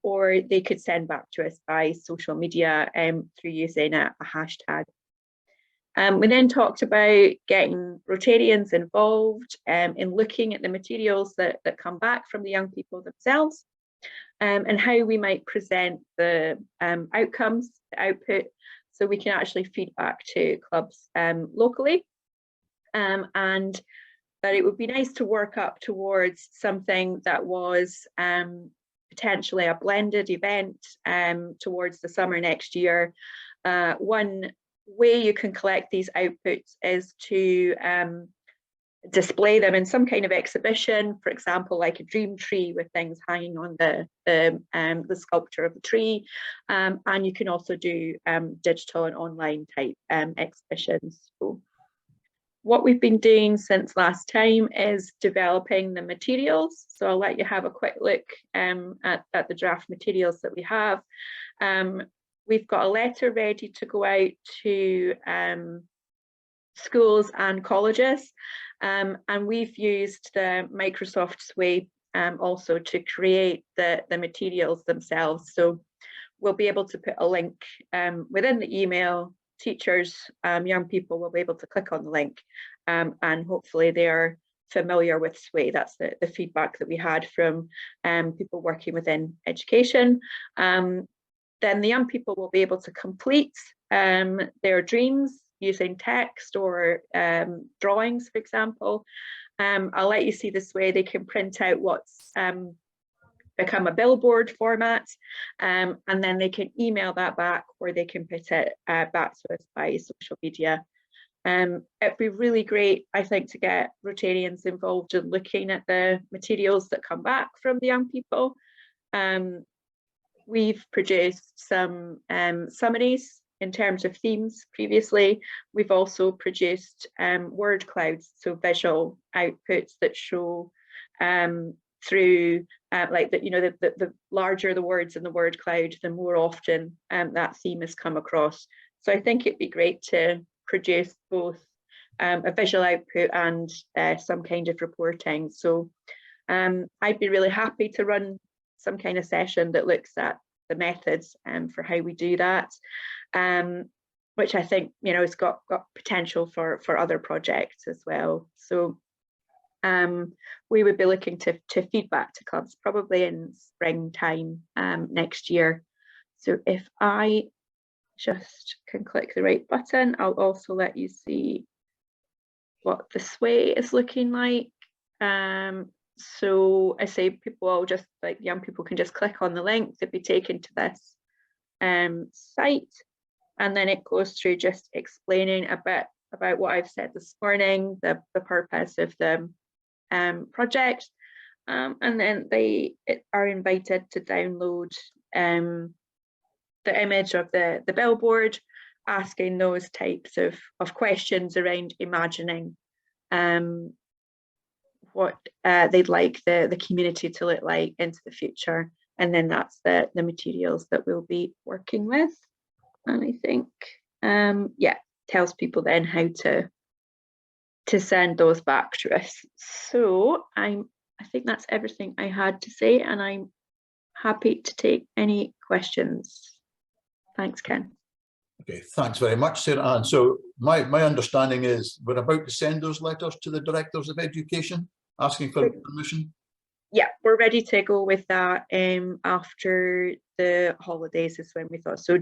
or they could send back to us by social media through using a hashtag. We then talked about getting Rotarians involved in looking at the materials that come back from the young people themselves, and how we might present the outcomes, the output, so we can actually feed back to clubs locally, and that it would be nice to work up towards something that was potentially a blended event towards the summer next year. One way you can collect these outputs is to display them in some kind of exhibition, for example, like a dream tree with things hanging on the sculpture of the tree, and you can also do digital and online type exhibitions. So what we've been doing since last time is developing the materials. So I'll let you have a quick look at the draft materials that we have. We've got a letter ready to go out to schools and colleges, and we've used the Microsoft Sway also to create the materials themselves. So we'll be able to put a link within the email. Teachers, young people will be able to click on the link, and hopefully they are familiar with Sway. That's the feedback that we had from people working within education. Then the young people will be able to complete their dreams using text or drawings, for example. I'll let you see this way. They can print out what's become a billboard format, and then they can email that back, or they can put it back to us by social media. It'd be really great, I think, to get Rotarians involved in looking at the materials that come back from the young people. We've produced some summaries in terms of themes previously. We've also produced word clouds, so visual outputs that show through like that, you know, the larger the words in the word cloud, the more often that theme has come across. So I think it'd be great to produce both a visual output and some kind of reporting. So I'd be really happy to run some kind of session that looks at the methods for how we do that, which I think, you know, has got potential for other projects as well. So we would be looking to feedback to clubs probably in springtime next year. So if I just can click the right button, I'll also let you see what the Sway is looking like. So I say people will just, like, young people can just click on the link to be taken to this site, and then it goes through just explaining a bit about what I've said this morning, the purpose of the project, and then they are invited to download the image of the billboard, asking those types of questions around imagining what they'd like the community to look like into the future. And then that's the materials that we'll be working with. And I think, yeah, tells people then how to send those back to us. So I think that's everything I had to say, and I'm happy to take any questions. Thanks, Ken. Okay, thanks very much, Sarah Ann. So my understanding is we're about to send those letters to the Directors of Education, asking for permission. Yeah, we're ready to go with that after the holidays is when we thought. So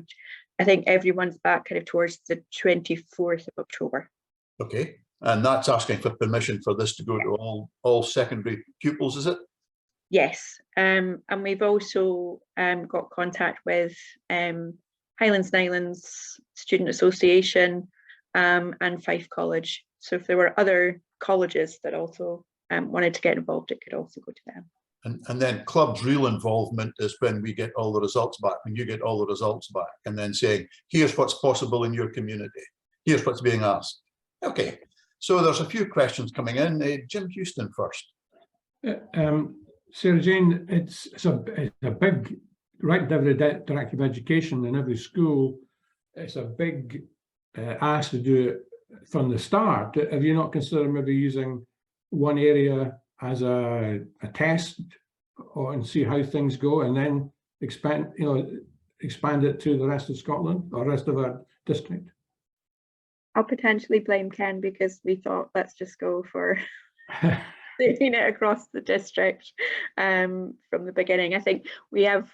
I think everyone's back kind of towards the 24th of October. Okay, and that's asking for permission for this to go to all secondary pupils, is it? Yes, and we've also got contact with Highlands and Islands Student Association and Fife College. So if there were other colleges that also wanted to get involved, it could also go to them. And then club's real involvement is when we get all the results back, when you get all the results back, and then saying, here's what's possible in your community. Here's what's being asked. Okay, so there's a few questions coming in. Jim Houston first. Sarah Jane, it's a big, right to every directive education in every school. It's a big ask to do it from the start. Have you not considered maybe using one area as a test and see how things go, and then expand it to the rest of Scotland or rest of our district? I'll potentially blame Ken because we thought let's just go for taking it across the district from the beginning. I think we have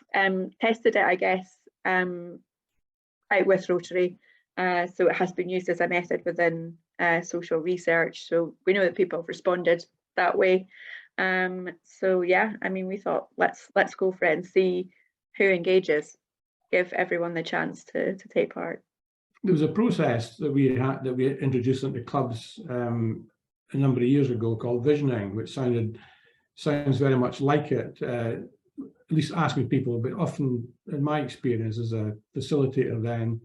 tested it, I guess, out with Rotary. So it has been used as a method within social research. So we know that people have responded that way. So yeah, I mean, we thought let's go for it and see who engages, give everyone the chance to take part. There was a process that we introduced into clubs a number of years ago called visioning, which sounds very much like it. At least asking people, but often in my experience as a facilitator, then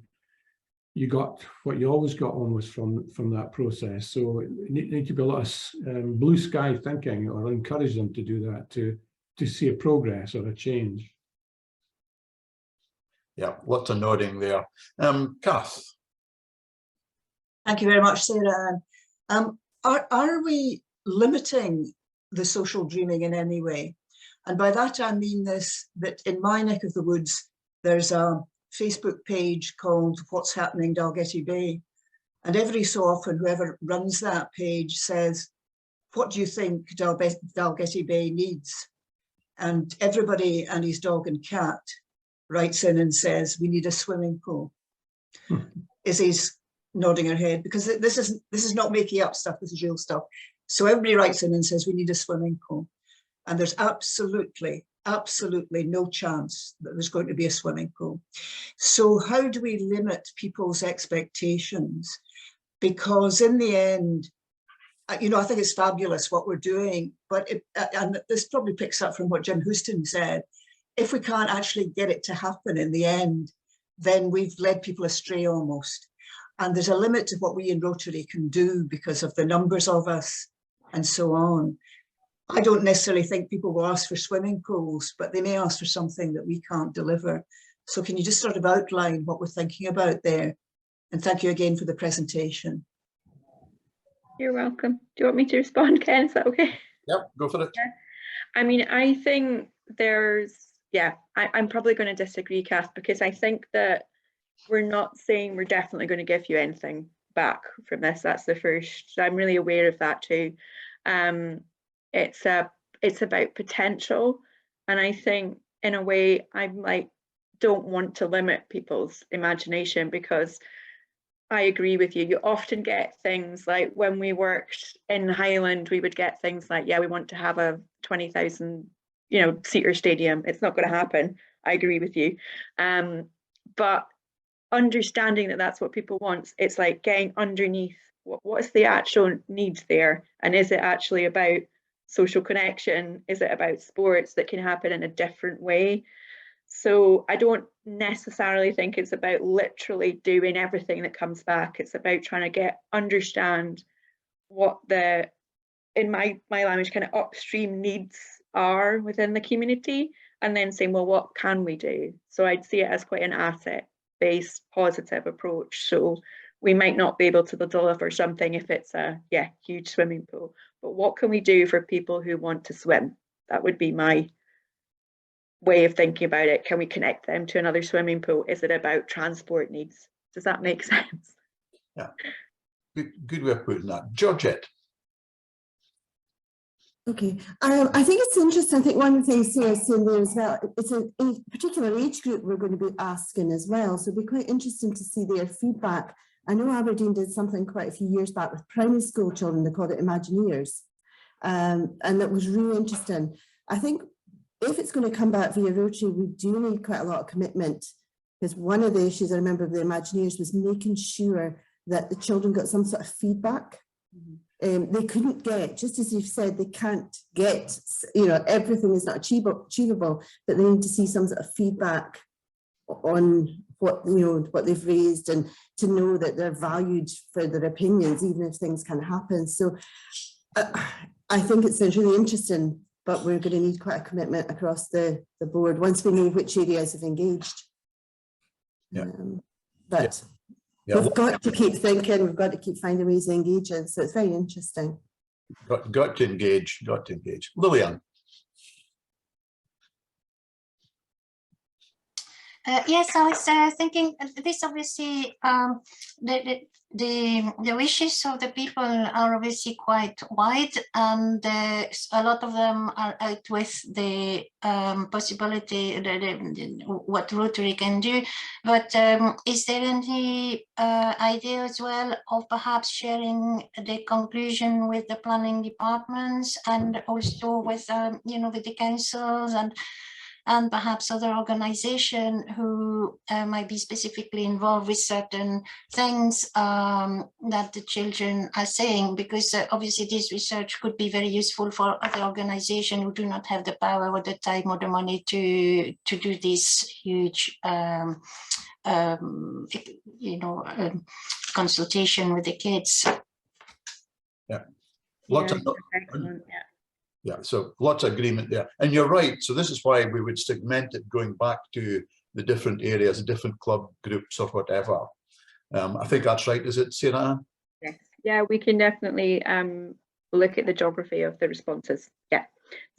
you got what you always got almost from that process. So it need to be a lot of blue sky thinking, or encourage them to do that to see a progress or a change. Yeah, lots of nodding there. Kath. Thank you very much, Sarah. Are we limiting the social dreaming in any way? And by that I mean this, that in my neck of the woods, there's a Facebook page called What's Happening Dalgety Bay. And every so often, whoever runs that page says, what do you think Dalgety Bay needs? And everybody and his dog and cat writes in and says, we need a swimming pool. Izzy's nodding her head, because this is not making up stuff, this is real stuff. So everybody writes in and says, we need a swimming pool. And there's absolutely no chance that there's going to be a swimming pool. So how do we limit people's expectations? Because in the end, I think it's fabulous what we're doing, but and this probably picks up from what Jim Houston said, if we can't actually get it to happen in the end, then we've led people astray almost. And there's a limit to what we in Rotary can do because of the numbers of us and so on. I don't necessarily think people will ask for swimming pools, but they may ask for something that we can't deliver. So can you just sort of outline what we're thinking about there? And thank you again for the presentation. You're welcome. Do you want me to respond, Ken? Is that okay? Yep, go for it. Yeah. I mean, I think I'm probably going to disagree, Kath, because I think that we're not saying we're definitely going to give you anything back from this. That's the first. I'm really aware of that too. It's about potential, and I think in a way I'm like, don't want to limit people's imagination, because I agree with you. You often get things like, when we worked in Highland, we would get things like, yeah, we want to have a 20,000 seater stadium. It's not going to happen. I agree with you. But understanding that that's what people want, it's like getting underneath what's the actual needs there, and is it actually about social connection? Is it about sports that can happen in a different way? So I don't necessarily think it's about literally doing everything that comes back. It's about trying to understand what the, in my language, kind of upstream needs are within the community, and then saying, well, what can we do? So I'd see it as quite an asset-based positive approach. So we might not be able to deliver something if it's a huge swimming pool, but what can we do for people who want to swim? That would be my way of thinking about it. Can we connect them to another swimming pool? Is it about transport needs? Does that make sense? Yeah, good way of putting that. Georgette. Okay, I think it's interesting. I think one of the things Sarah's saying there as well, it's a particular age group we're going to be asking as well. So it'll be quite interesting to see their feedback. I know Aberdeen did something quite a few years back with primary school children, they called it Imagineers. And that was really interesting. I think if it's going to come back via Rotary, we do need quite a lot of commitment, because one of the issues I remember of the Imagineers was making sure that the children got some sort of feedback. They couldn't get, just as you've said, they can't get, everything is not achievable, but they need to see some sort of feedback on what, what they've raised, and to know that they're valued for their opinions, even if things can happen. So I think it sounds really interesting, but we're going to need quite a commitment across the board once we know which areas have engaged. Yeah. We've got to keep thinking, we've got to keep finding ways of engaging. So it's very interesting. Got to engage, Lillian. Yes, I was thinking this obviously the wishes of the people are obviously quite wide, and a lot of them are out with the possibility what Rotary can do. But is there any idea as well of perhaps sharing the conclusion with the planning departments, and also with with the councils and perhaps other organizations who might be specifically involved with certain things that the children are saying, because obviously this research could be very useful for other organizations who do not have the power or the time or the money to do this huge consultation with the kids. So lots of agreement there. And you're right. So this is why we would segment it going back to the different areas, the different club groups or whatever. I think that's right. Is it, Sarah? Yes. Yeah, we can definitely look at the geography of the responses. Yeah,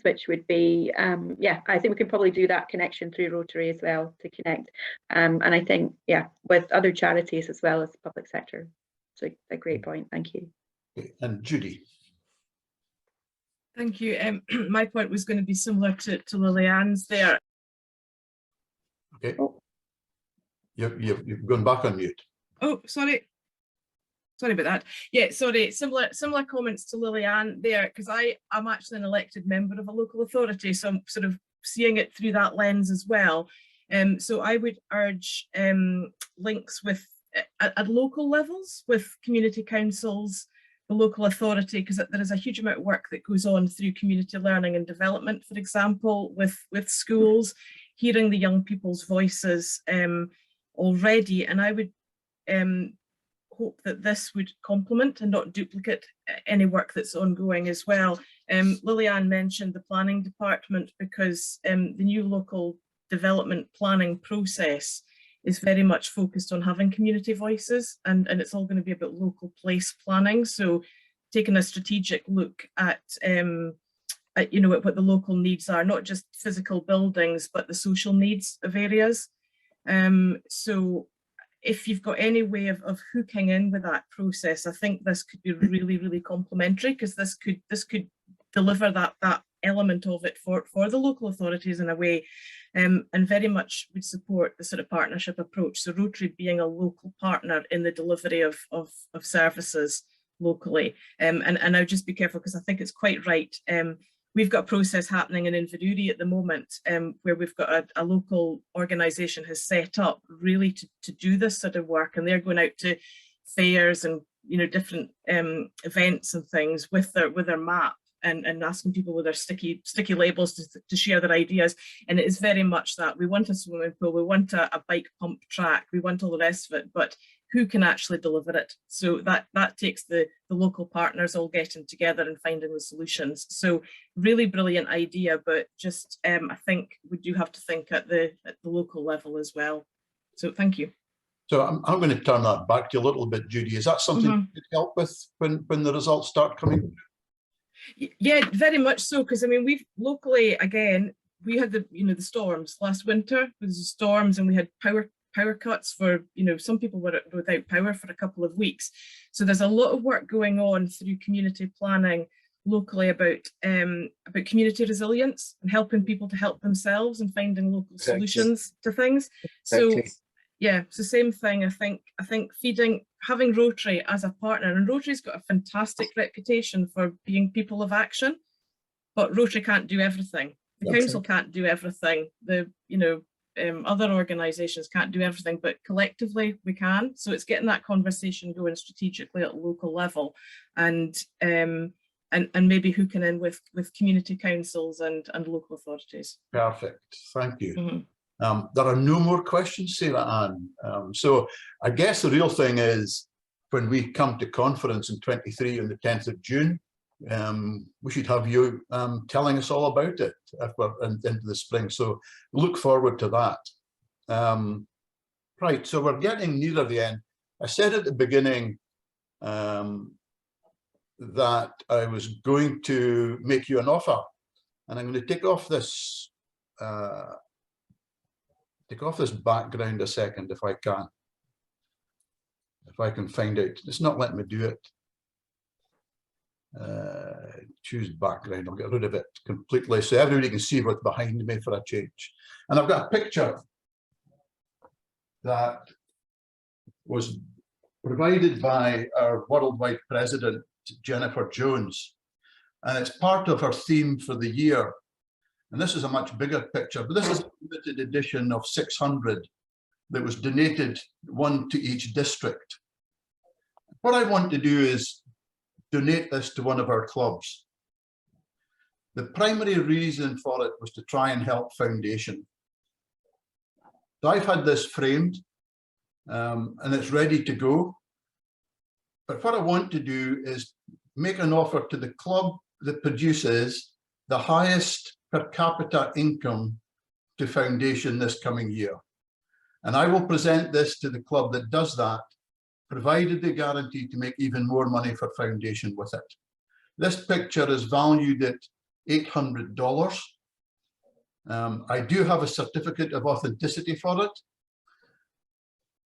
which would be, I think we could probably do that connection through Rotary as well to connect. And I think, with other charities as well as the public sector. So a great point. Thank you. Okay. And Judy. Thank you. My point was going to be similar to Lillian's there. Okay. You've gone back on mute. Oh, sorry. Sorry about that. Yeah, sorry. Similar comments to Lillian there, because I'm actually an elected member of a local authority, so I'm sort of seeing it through that lens as well. So I would urge links with at local levels with community councils, the local authority, because there is a huge amount of work that goes on through community learning and development, for example, with schools, hearing the young people's voices already. And I would hope that this would complement and not duplicate any work that's ongoing as well. Lillian mentioned the planning department, because the new local development planning process is very much focused on having community voices, and it's all going to be about local place planning. So taking a strategic look at what the local needs are, not just physical buildings, but the social needs of areas. So if you've got any way of hooking in with that process, I think this could be really, really complementary, because this could deliver that element of it for the local authorities in a way, and very much would support the sort of partnership approach. So Rotary being a local partner in the delivery of services locally. And I'll just be careful, because I think it's quite right. We've got a process happening in Inverurie at the moment, where we've got a local organisation has set up really to do this sort of work, and they're going out to fairs and different events and things with their map. and asking people with their sticky labels to share their ideas. And it is very much that we want a swimming pool, we want a bike pump track, we want all the rest of it, but who can actually deliver it? So that takes the local partners all getting together and finding the solutions. So really brilliant idea, but just I think we do have to think at the local level as well. So thank you. So I'm going to turn that back to you a little bit, Judy. Is that something you could help with when the results start coming? Yeah, very much so, because I mean, we've locally, again, we had the storms last winter. There was storms and we had power cuts for, some people were without power for a couple of weeks. So there's a lot of work going on through community planning locally about community resilience and helping people to help themselves and finding local solutions to things. So yeah, it's the same thing. I think having Rotary as a partner, and Rotary's got a fantastic reputation for being people of action, but Rotary can't do everything. The council can't do everything. The other organisations can't do everything, but collectively we can. So it's getting that conversation going strategically at a local level, and maybe hooking in with community councils and local authorities. Perfect, thank you. There are no more questions, Sarah Ann. So I guess the real thing is when we come to conference in 23 on the 10th of June, we should have you telling us all about it if we're into the spring. So look forward to that. Right, so we're getting near the end. I said at the beginning that I was going to make you an offer, and I'm going to take off this background a second if I can. If I can find it. It's not letting me do it. Choose background. I'll get rid of it completely so everybody can see what's behind me for a change. And I've got a picture that was provided by our worldwide president, Jennifer Jones. And it's part of her theme for the year. And this is a much bigger picture, but this is a limited edition of 600 that was donated, one to each district. What I want to do is donate this to one of our clubs. The primary reason for it was to try and help foundation. So I've had this framed and it's ready to go. But what I want to do is make an offer to the club that produces the highest per capita income to foundation this coming year. And I will present this to the club that does that, provided they guarantee to make even more money for foundation with it. This picture is valued at $800. I do have a certificate of authenticity for it.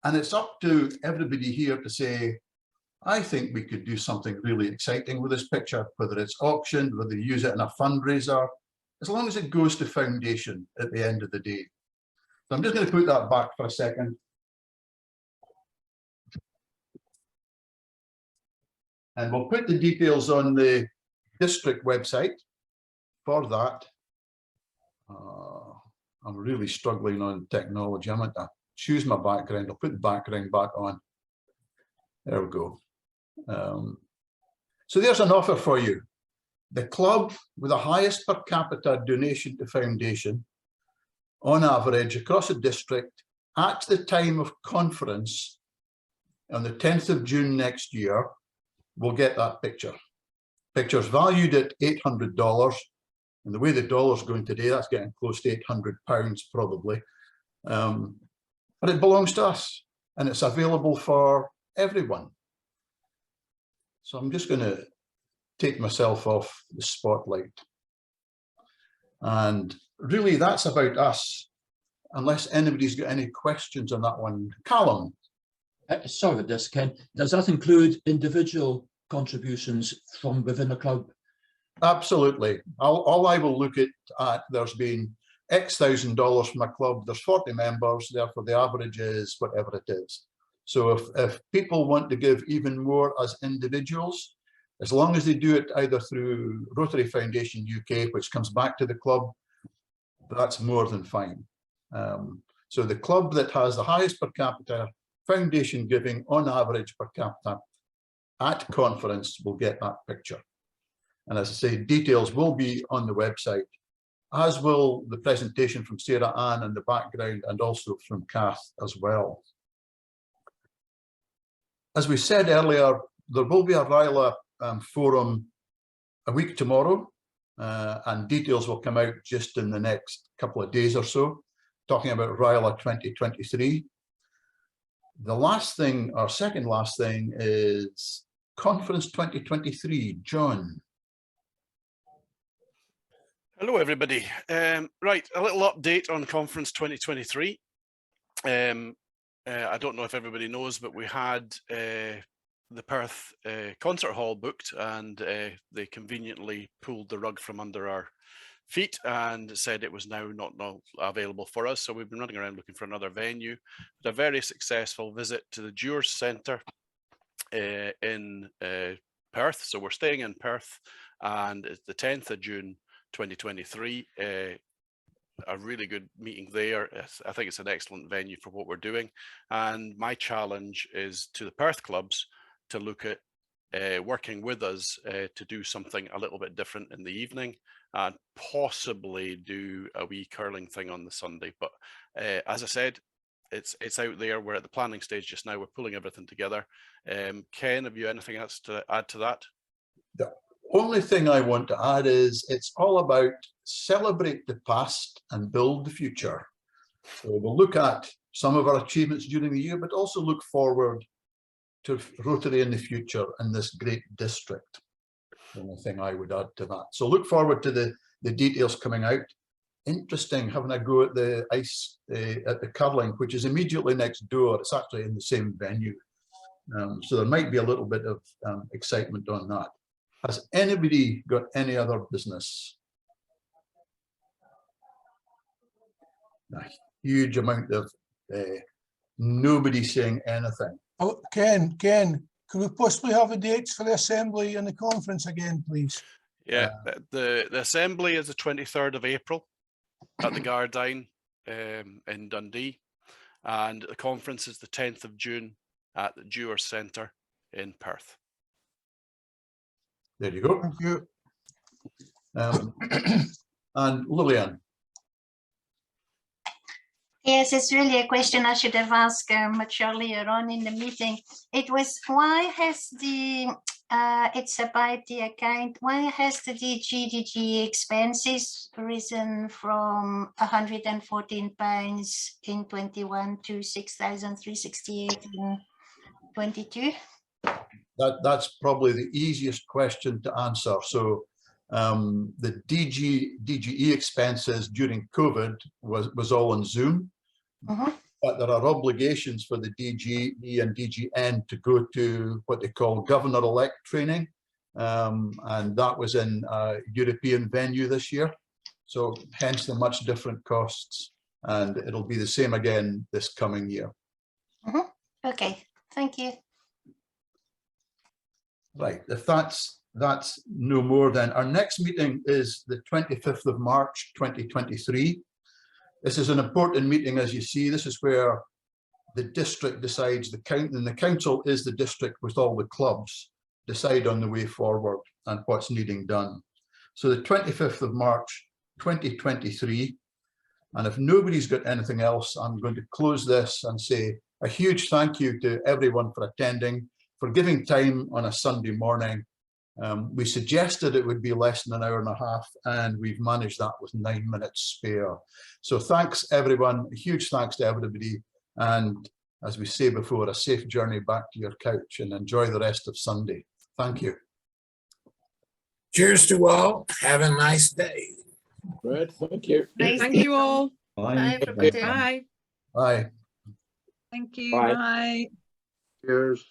And it's up to everybody here to say, I think we could do something really exciting with this picture, whether it's auctioned, whether you use it in a fundraiser, as long as it goes to foundation at the end of the day. So I'm just going to put that back for a second. And we'll put the details on the district website for that. I'm really struggling on technology. I'm going to choose my background. I'll put the background back on. There we go. So there's an offer for you. The club with the highest per capita donation to foundation, on average across the district, at the time of conference on the 10th of June next year, will get that picture. Picture's valued at $800, and the way the dollar's going today, that's getting close to £800 probably. But it belongs to us, and it's available for everyone. So I'm just going to take myself off the spotlight. And really, that's about us, unless anybody's got any questions on that one. Callum. Sorry about this, Ken. Does that include individual contributions from within a club? Absolutely. All I will look at, there's been X $1,000 from a club, there's 40 members, therefore the average is whatever it is. So if people want to give even more as individuals, as long as they do it either through Rotary Foundation UK, which comes back to the club, that's more than fine. So the club that has the highest per capita foundation giving on average per capita at conference will get that picture. And as I say, details will be on the website, as will the presentation from Sarah Ann in the background and also from Kath as well. As we said earlier, there will be a RILA forum a week tomorrow, and details will come out just in the next couple of days or so, talking about RILA 2023. The last thing, or second last thing, is Conference 2023. John. Hello, everybody. Right, a little update on Conference 2023. I don't know if everybody knows, but we had the Perth concert hall booked, and they conveniently pulled the rug from under our feet and said it was now not available for us. So we've been running around looking for another venue. But a very successful visit to the Dewars Centre in Perth. So we're staying in Perth, and it's the 10th of June 2023. A really good meeting there. I think it's an excellent venue for what we're doing. And my challenge is to the Perth clubs to look at working with us to do something a little bit different in the evening, and possibly do a wee curling thing on the Sunday. But as I said, it's out there. We're at the planning stage just now. We're pulling everything together. Ken, have you anything else to add to that? The only thing I want to add is it's all about celebrate the past and build the future. So we'll look at some of our achievements during the year, but also look forward to Rotary in the future in this great district. The only thing I would add to that. So look forward to the details coming out. Interesting having a go at the ice, at the curling, which is immediately next door. It's actually in the same venue. So there might be a little bit of excitement on that. Has anybody got any other business? A huge amount of nobody saying anything. Oh, Ken, can we possibly have the dates for the assembly and the conference again, please? Yeah, the assembly is the 23rd of April at the Gardyne in Dundee, and the conference is the 10th of June at the Dewars Centre in Perth. There you go. Thank you. And Lillian. Yes, it's really a question I should have asked much earlier on in the meeting. It was, why has the, it's about the account, why has the DG expenses risen from £114 in 21 to 6,368 in 22? That's probably the easiest question to answer. So the DGE expenses during COVID was all on Zoom, but there are obligations for the DGE and DGN to go to what they call governor-elect training, and that was in a European venue this year. So hence the much different costs, and it'll be the same again this coming year. Okay, thank you. Right, if that's no more, then our next meeting is the 25th of March 2023. This is an important meeting, as you see. This is where the district decides, and the council is the district with all the clubs, decide on the way forward and what's needing done. So the 25th of March 2023, and if nobody's got anything else, I'm going to close this and say a huge thank you to everyone for attending, for giving time on a Sunday morning. We suggested it would be less than an hour and a half, and we've managed that with 9 minutes spare. So thanks everyone, a huge thanks to everybody, and as we say before, a safe journey back to your couch, and enjoy the rest of Sunday. Thank you. Cheers to all. Have a nice day. Good, thank you. Thank you all. Bye. Bye. Bye. Thank you. Bye. Bye. Cheers.